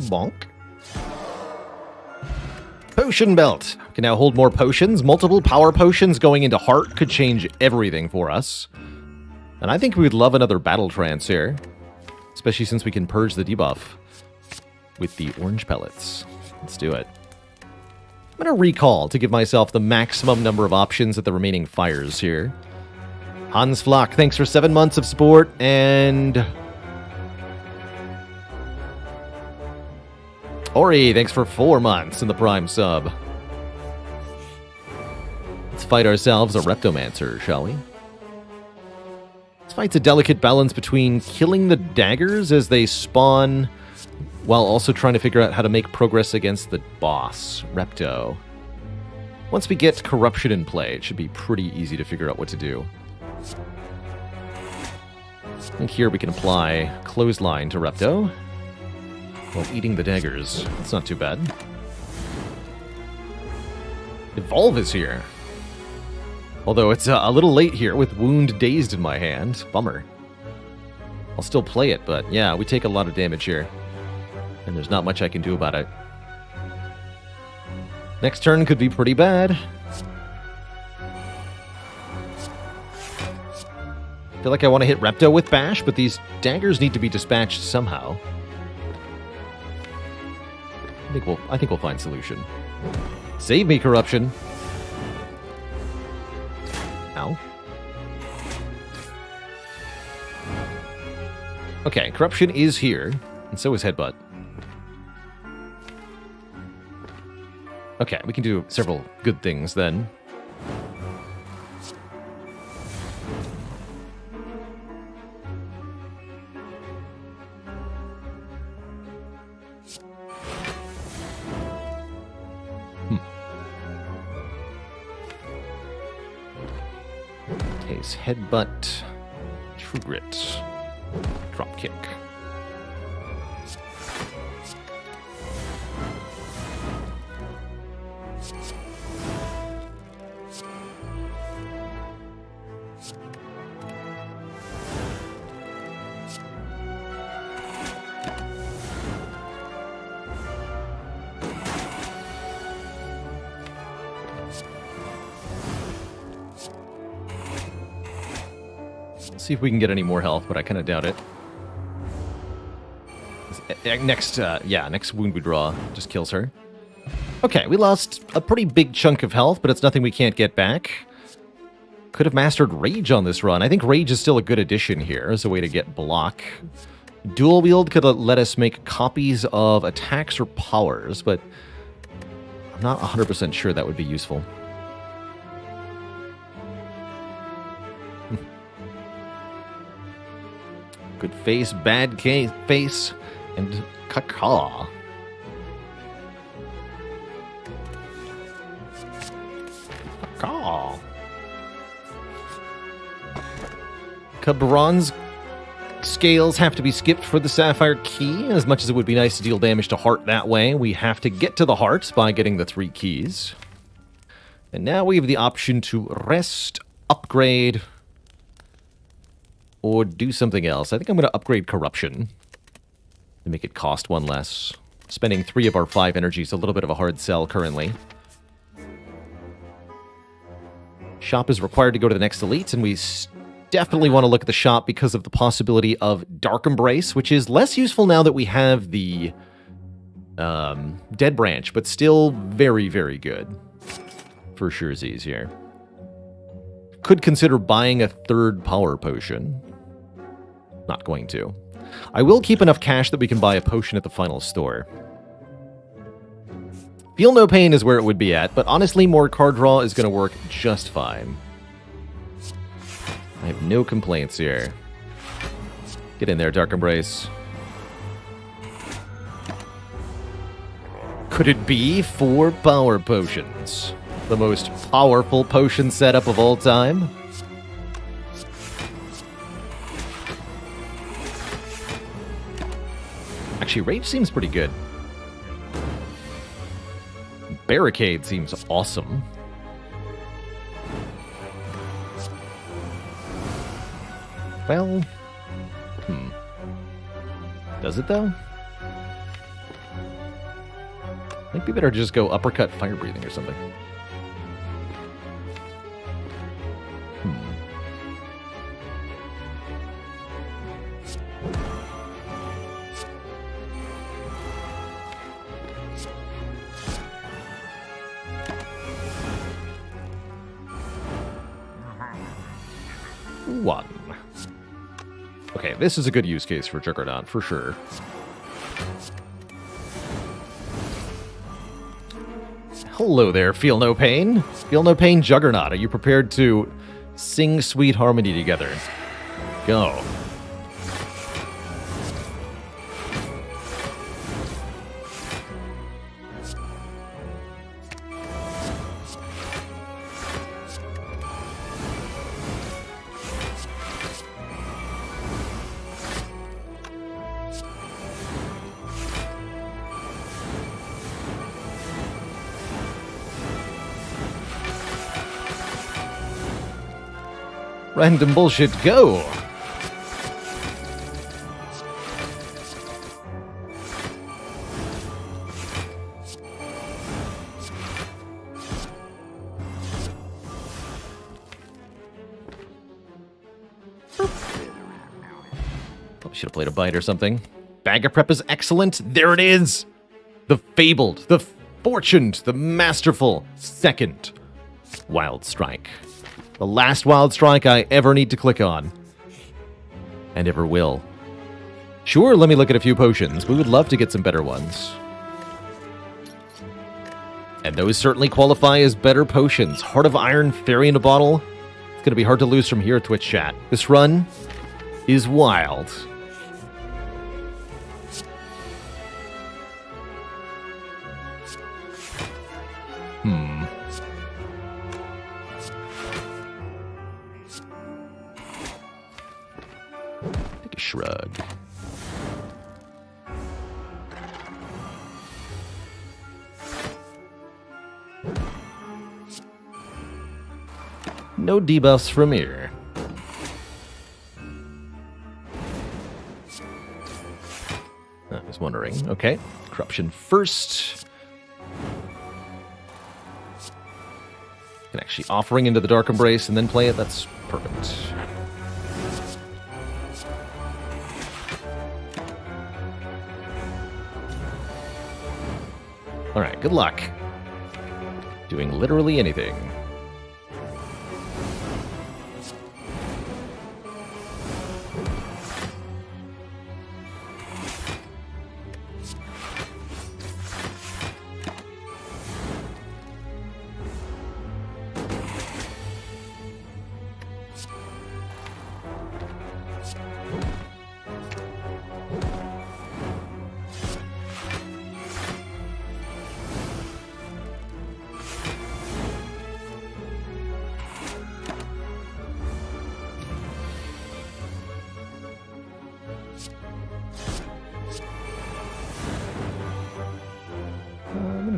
Speaker 1: Bonk. Potion Belt. We can now hold more potions. Multiple power potions going into Heart could change everything for us. And I think we would love another Battle Trance here. Especially since we can purge the debuff with the orange pellets. Let's do it. I'm going to recall to give myself the maximum number of options at the remaining fires here. Hans Flock, thanks for 7 months of support, and... Ori, thanks for 4 months in the Prime sub. Let's fight ourselves a Reptomancer, shall we? This fight's a delicate balance between killing the daggers as they spawn, while also trying to figure out how to make progress against the boss, Repto. Once we get Corruption in play, it should be pretty easy to figure out what to do. And here we can apply Clothesline to Repto while eating the daggers. That's not too bad. Evolve is here. Although it's a little late here with Wound Dazed in my hand. Bummer. I'll still play it, but yeah, we take a lot of damage here. And there's not much I can do about it. Next turn could be pretty bad. I feel like I want to hit Repto with Bash, but these daggers need to be dispatched somehow. I think we'll find a solution. Save me, Corruption. Ow. Okay, Corruption is here, and so is Headbutt. Okay, we can do several good things then. Case Headbutt, True Grit, Drop Kick. See if we can get any more health, but I kind of doubt it. Next wound we draw just kills her. Okay, we lost a pretty big chunk of health, but it's nothing we can't get back. Could have mastered Rage on this run. I think Rage is still a good addition here as a way to get block. Dual Wield could let us make copies of attacks or powers, but I'm not 100% sure that would be useful. Good face, bad face, and caca. Caca. Cabron's scales have to be skipped for the Sapphire Key. As much as it would be nice to deal damage to Heart that way, we have to get to the Heart by getting the 3 keys. And now we have the option to rest, upgrade, or do something else. I think I'm going to upgrade Corruption to make it cost 1 less. Spending 3 of our 5 energy is a little bit of a hard sell currently. Shop is required to go to the next elite, and we definitely want to look at the shop because of the possibility of Dark Embrace, which is less useful now that we have the Dead Branch, but still very, very good. For sure, Z's here. Could consider buying a 3rd power potion. Not going to. I will keep enough cash that we can buy a potion at the final store. Feel No Pain is where it would be at, but honestly, more card draw is going to work just fine. I have no complaints here. Get in there, Dark Embrace. Could it be 4 power potions? The most powerful potion setup of all time? Actually, Rage seems pretty good. Barricade seems awesome. Well, Does it, though? I Might be better to just go uppercut fire breathing or something. One. Okay, this is a good use case for Juggernaut, for sure. Hello there, Feel No Pain. Feel No Pain Juggernaut, are you prepared to sing sweet harmony together? Go. Random bullshit, go! Probably should have played a bite or something. Bag of Prep is excellent. There it is! The fabled, the fortuned, the masterful second Wild Strike. The last Wild Strike I ever need to click on. And ever will. Sure, let me look at a few potions. We would love to get some better ones. And those certainly qualify as better potions. Heart of Iron, Fairy in a Bottle. It's going to be hard to lose from here, Twitch chat. This run is wild. Take a shrug. No debuffs from here. I was wondering. Okay. Corruption first. Can actually offering into the Dark Embrace and then play it. That's perfect. Alright, good luck. Doing literally anything.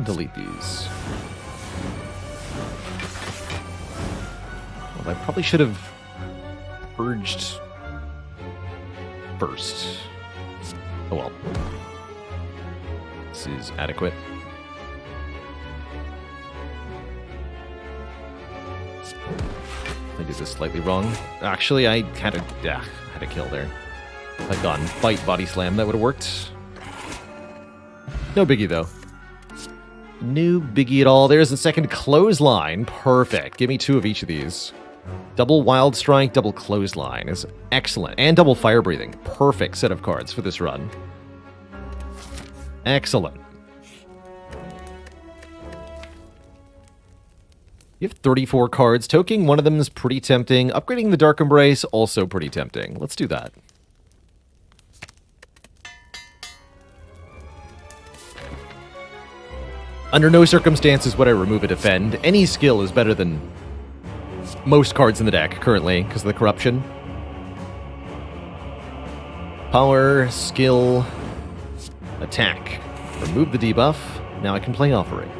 Speaker 1: Delete these. Well, I probably should have purged first. Oh well. This is adequate. I did this slightly wrong. Actually, I had a kill there. If I'd gone bite body slam, that would have worked. No biggie though. No biggie at all. There's the second Clothesline. Perfect. Give me two of each of these. Double Wild Strike, double Clothesline is excellent. And double Fire Breathing. Perfect set of cards for this run. Excellent. You have 34 cards. Toking one of them is pretty tempting. Upgrading the Dark Embrace, also pretty tempting. Let's do that. Under no circumstances would I remove a defend. Any skill is better than most cards in the deck currently because of the corruption. Power, skill, attack. Remove the debuff. Now I can play offering.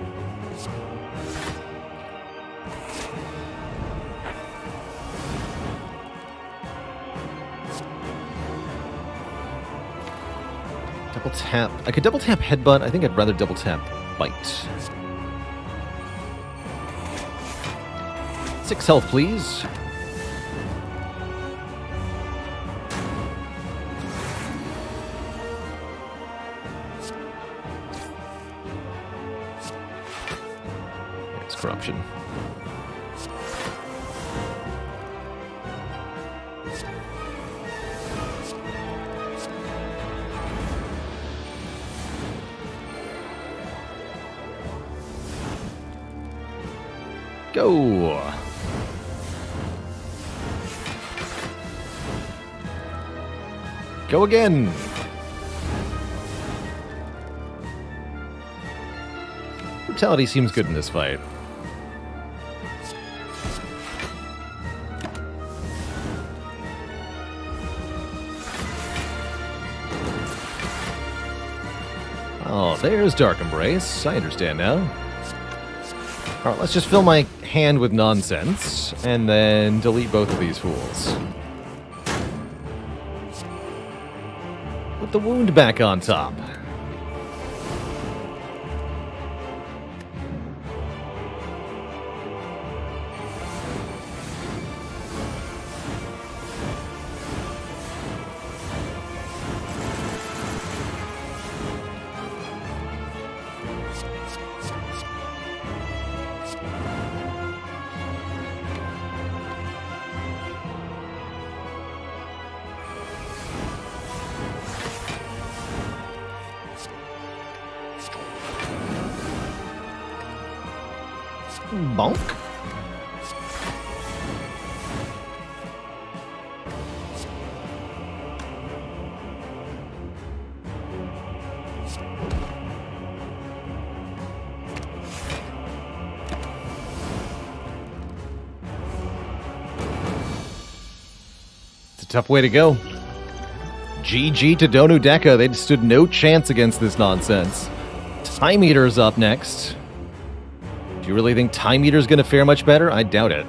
Speaker 1: Double tap. I could double tap headbutt. I think I'd rather double tap Bite. 6 health, please. There's corruption. Go! Go again! Brutality seems good in this fight. Oh, there's Dark Embrace. I understand now. Alright, let's just fill my hand with nonsense, and then delete both of these fools. Put the wound back on top. Bonk. It's a tough way to go. GG to Donu Deka. They stood no chance against this nonsense. Time Eater's up next. Do you really think Time Eater's going to fare much better? I doubt it.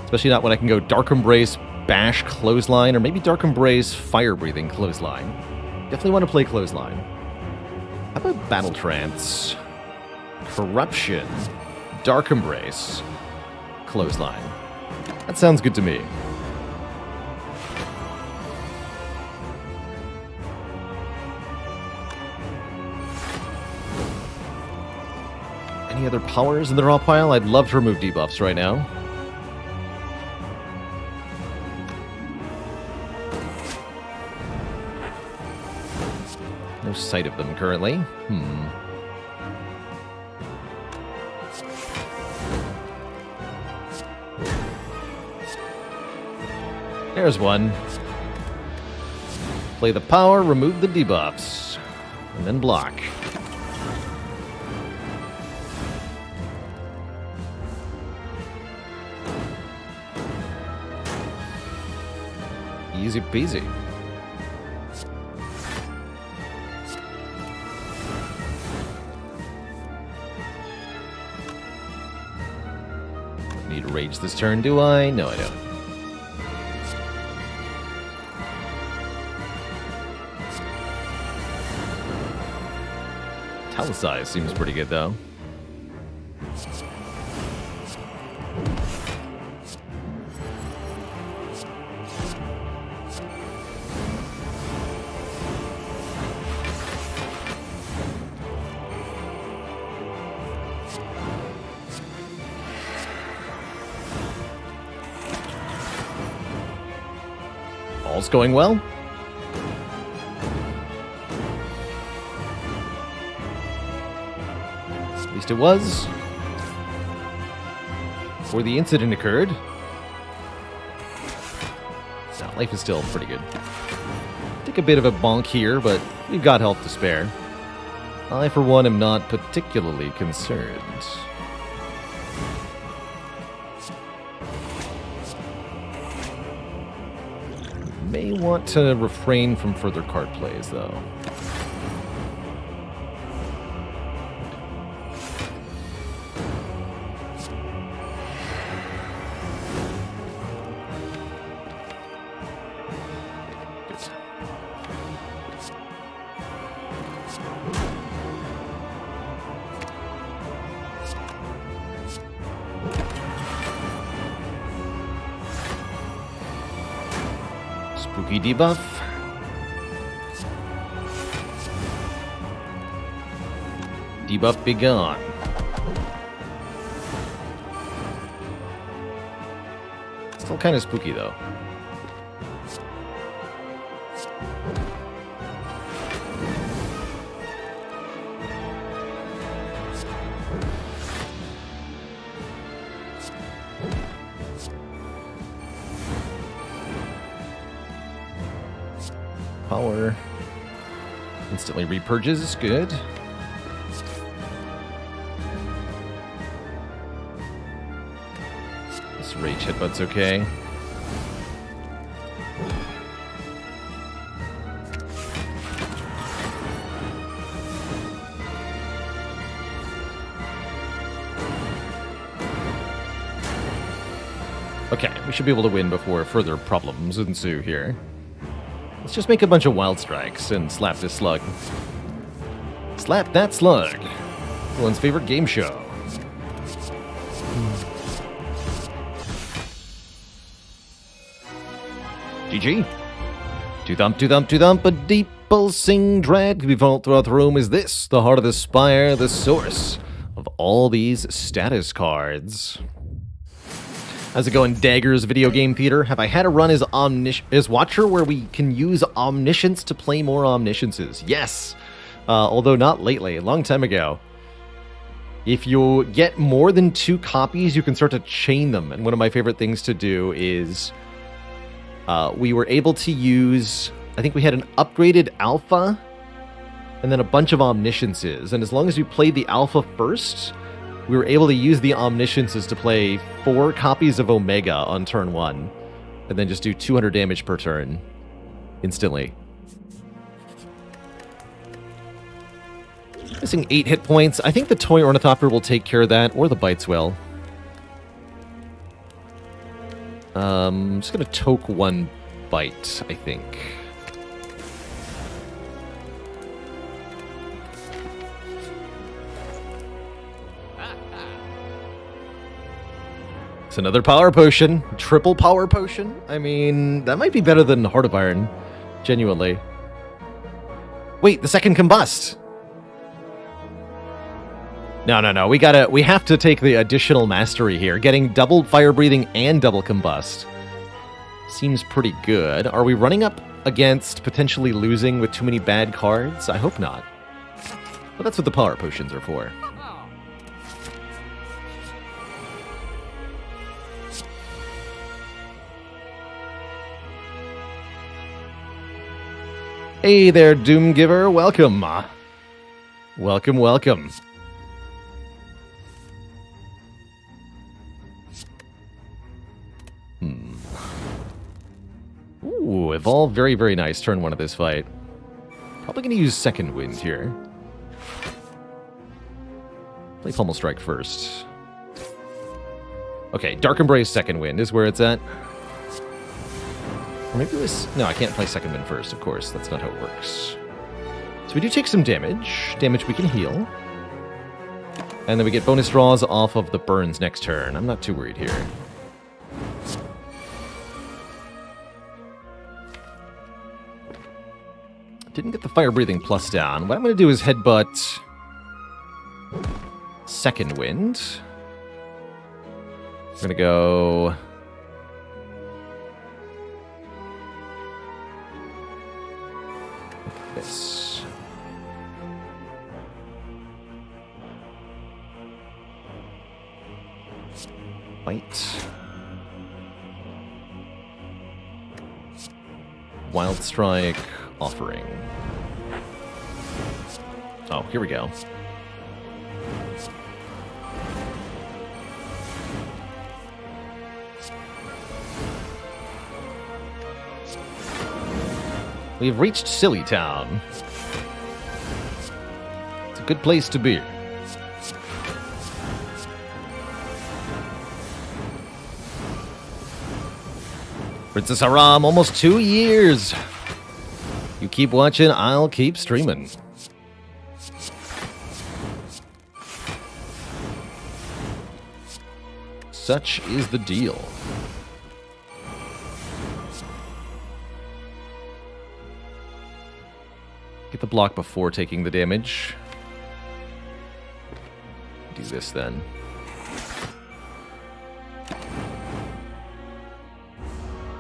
Speaker 1: Especially not when I can go Dark Embrace, Bash, Clothesline, or maybe Dark Embrace, Fire Breathing, Clothesline. Definitely want to play Clothesline. How about Battle Trance? Corruption, Dark Embrace, Clothesline. That sounds good to me. Any other powers in the raw pile? I'd love to remove debuffs right now. No sight of them currently. There's one. Play the power, remove the debuffs, and then block. Easy peasy. Need to rage this turn, do I? No, I don't. Tower size seems pretty good, though. All's going well. At least it was. Before the incident occurred. Now, life is still pretty good. Take a bit of a bonk here, but we've got health to spare. I, for one, am not particularly concerned. May want to refrain from further card plays, though. Spooky debuff. Debuff be gone. Still kind of spooky, though. Power. Instantly repurges. Good. This rage headbutt's okay. Okay, we should be able to win before further problems ensue here. Let's just make a bunch of wild strikes and slap this slug. Slap that slug. Everyone's favorite game show. GG. To thump, a deep pulsing dread we felt throughout the room. Is this the heart of the spire, the source of all these status cards? How's it going, Daggers Video Game Theater? Have I had a run as Watcher where we can use Omniscience to play more Omnisciences? Yes, although not lately, a long time ago. If you get more than 2 copies, you can start to chain them, and one of my favorite things to do is we were able to use, I think we had an upgraded Alpha, and then a bunch of Omnisciences, and as long as you played the Alpha first, we were able to use the Omnisciences to play 4 copies of Omega on turn 1, and then just do 200 damage per turn, instantly. Missing 8 hit points. I think the Toy Ornithopter will take care of that, or the Bites will. I'm just going to toke 1 Bite, I think. It's another power potion. Triple power potion? I mean, that might be better than Heart of Iron. Genuinely. Wait, the second Combust! No. We have to take the additional mastery here. Getting double fire breathing and double combust seems pretty good. Are we running up against potentially losing with too many bad cards? I hope not. But that's what the power potions are for. Hey there, Doomgiver. Welcome. Welcome. Ooh, evolve. Very, very nice. Turn 1 of this fight. Probably going to use Second Wind here. Play Pummel Strike first. Okay, Dark Embrace Second Wind is where it's at. Or maybe it was... No, I can't play Second Wind first, of course. That's not how it works. So we do take some damage. Damage we can heal. And then we get bonus draws off of the burns next turn. I'm not too worried here. Didn't get the fire breathing plus down. What I'm going to do is headbutt Second Wind. I'm going to go... this. Bite. Wild Strike. Offering. Oh, here we go. We've reached Silly Town. It's a good place to be. Princess Aram, almost 2 years. You keep watching, I'll keep streaming. Such is the deal. Get the block before taking the damage. Do this then.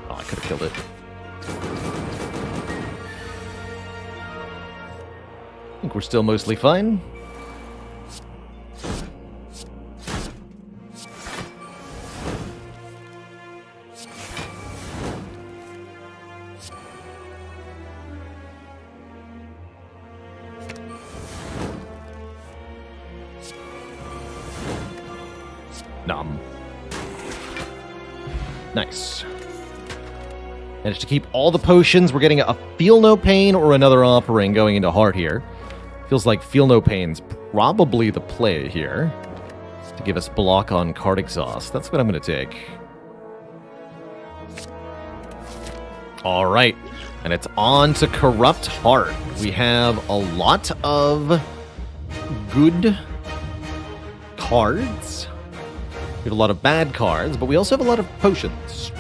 Speaker 1: Oh, I could have killed it. I think we're still mostly fine. Nom. Nice. Managed to keep all the potions. We're getting a Feel No Pain or another offering going into Heart here. Feels like Feel No Pain's probably the play here. To give us block on card exhaust. That's what I'm going to take. Alright. And it's on to Corrupt Heart. We have a lot of good cards. We have a lot of bad cards, but we also have a lot of potions.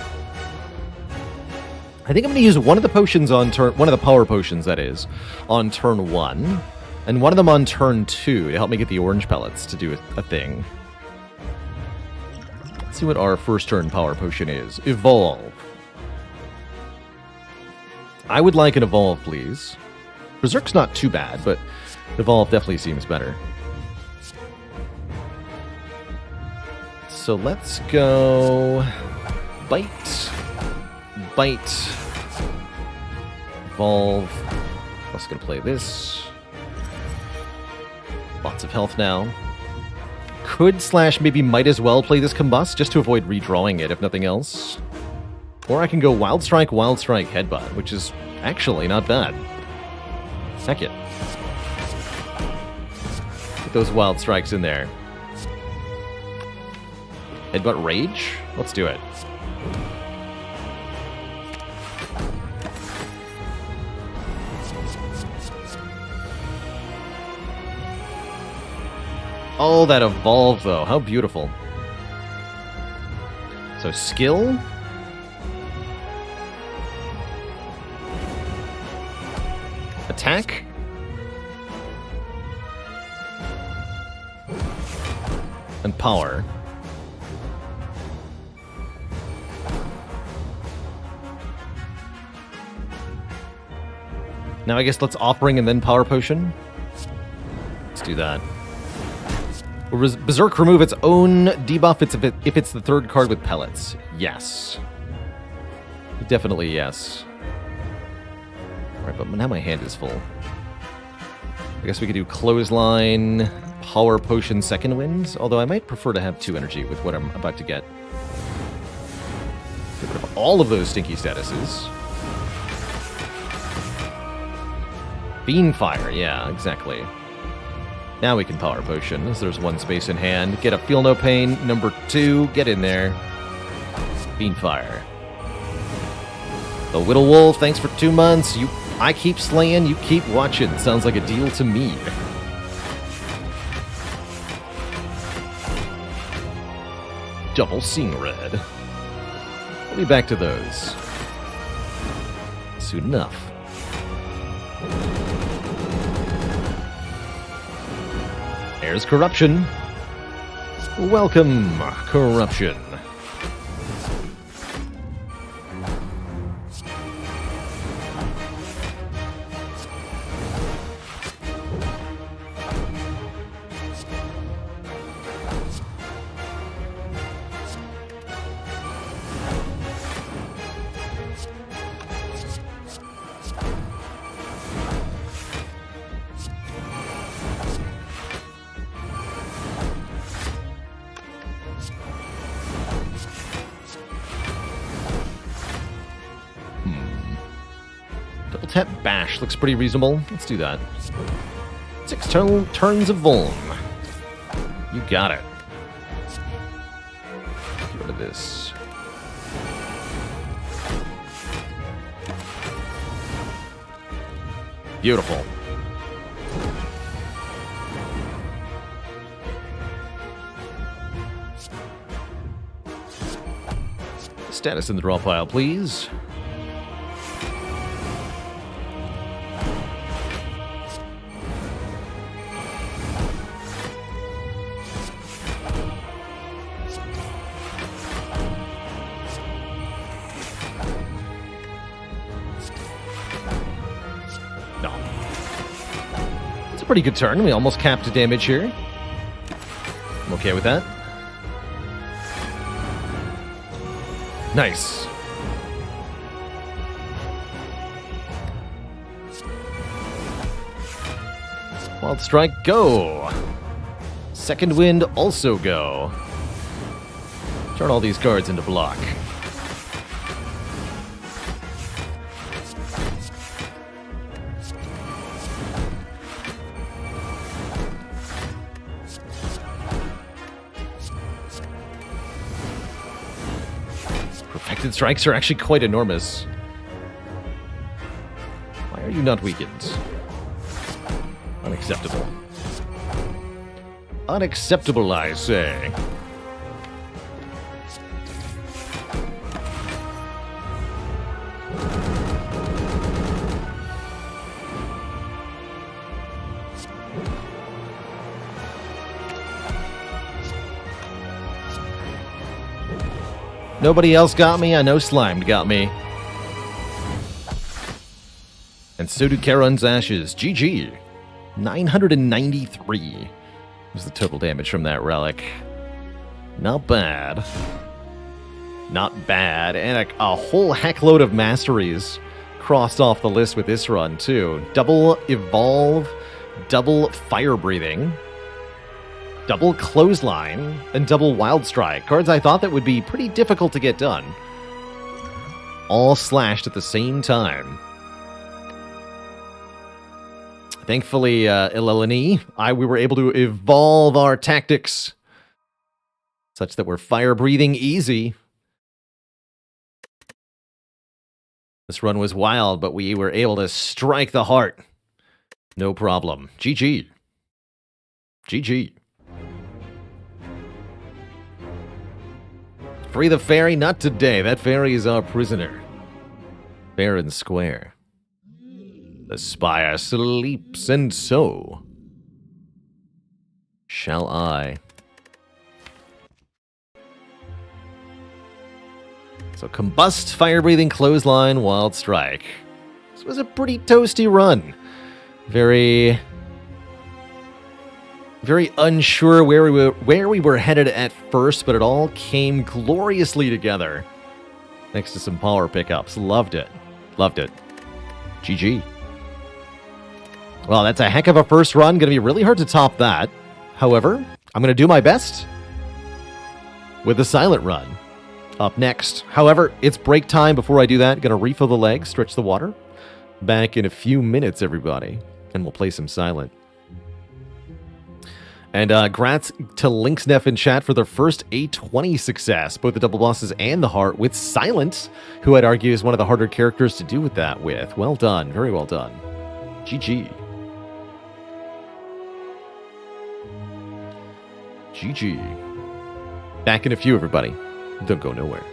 Speaker 1: I think I'm going to use one of the potions on turn... One of the power potions, that is, on turn 1. And one of them on turn 2 to help me get the orange pellets to do a thing. Let's see what our first turn power potion is. Evolve. I would like an Evolve, please. Berserk's not too bad, but Evolve definitely seems better. So let's go... Bite. Bite. Evolve. I'm also going to play this. Lots of health now. Could / maybe might as well play this Combust just to avoid redrawing it, if nothing else. Or I can go Wild Strike, Headbutt, which is actually not bad. Heck it. Get those Wild Strikes in there. Headbutt Rage? Let's do it. Oh, that Evolve, though. How beautiful. So, skill. Attack. And power. Now I guess let's Offering and then Power Potion. Let's do that. Will Berserk remove its own debuff if it's the third card with pellets? Yes. Definitely yes. Alright, but now my hand is full. I guess we could do Clothesline, Power Potion, Second Wind, although I might prefer to have 2 energy with what I'm about to get. Get rid of all of those stinky statuses. Beanfire, yeah, exactly. Now we can Power Potion, as there's 1 space in hand. Get a Feel No Pain, number 2, get in there. Beanfire. The Whittle Wolf, thanks for 2 months. I keep slaying, you keep watching. Sounds like a deal to me. Double Seeing Red. We'll be back to those soon enough. There's Corruption. Welcome, Corruption. Tap Bash looks pretty reasonable. Let's do that. 6 turns of Vuln. You got it. Get rid of this. Beautiful. Status in the draw pile, please. pretty good turn. We almost capped the damage here. I'm okay with that. Nice. Wild Strike, go. Second Wind, also go. Turn all these cards into block. Perfected strikes are actually quite enormous. Why are you not weakened? Unacceptable. Unacceptable, I say. Nobody else got me. I know Slimed got me. And so do Charon's Ashes. GG. 993 was the total damage from that relic. Not bad. Not bad. And a whole heckload of masteries crossed off the list with this run, too. Double Evolve, double Fire Breathing, double Clothesline, and double Wild Strike. Cards I thought that would be pretty difficult to get done. All slashed at the same time. Thankfully, Ilelani, we were able to evolve our tactics such that we're fire breathing easy. This run was wild, but we were able to strike the heart. No problem. GG. GG. Free the fairy? Not today. That fairy is our prisoner. Fair and square. The spire sleeps, and so shall I. So Combust, Fire Breathing, Clothesline, Wild Strike. This was a pretty toasty run. Very unsure where we were headed at first, but it all came gloriously together. Thanks to some power pickups. Loved it. Loved it. GG. Well, that's a heck of a first run. Going to be really hard to top that. However, I'm going to do my best with the silent run up next. However, it's break time. Before I do that, going to refill the legs, stretch the water. Back in a few minutes, everybody. And we'll play some silent. And grats to Lynxnef in chat for their first A20 success. Both the double bosses and the heart with Silent, who I'd argue is one of the harder characters to do with that with. Well done. Very well done. GG. GG. Back in a few, everybody. Don't go nowhere.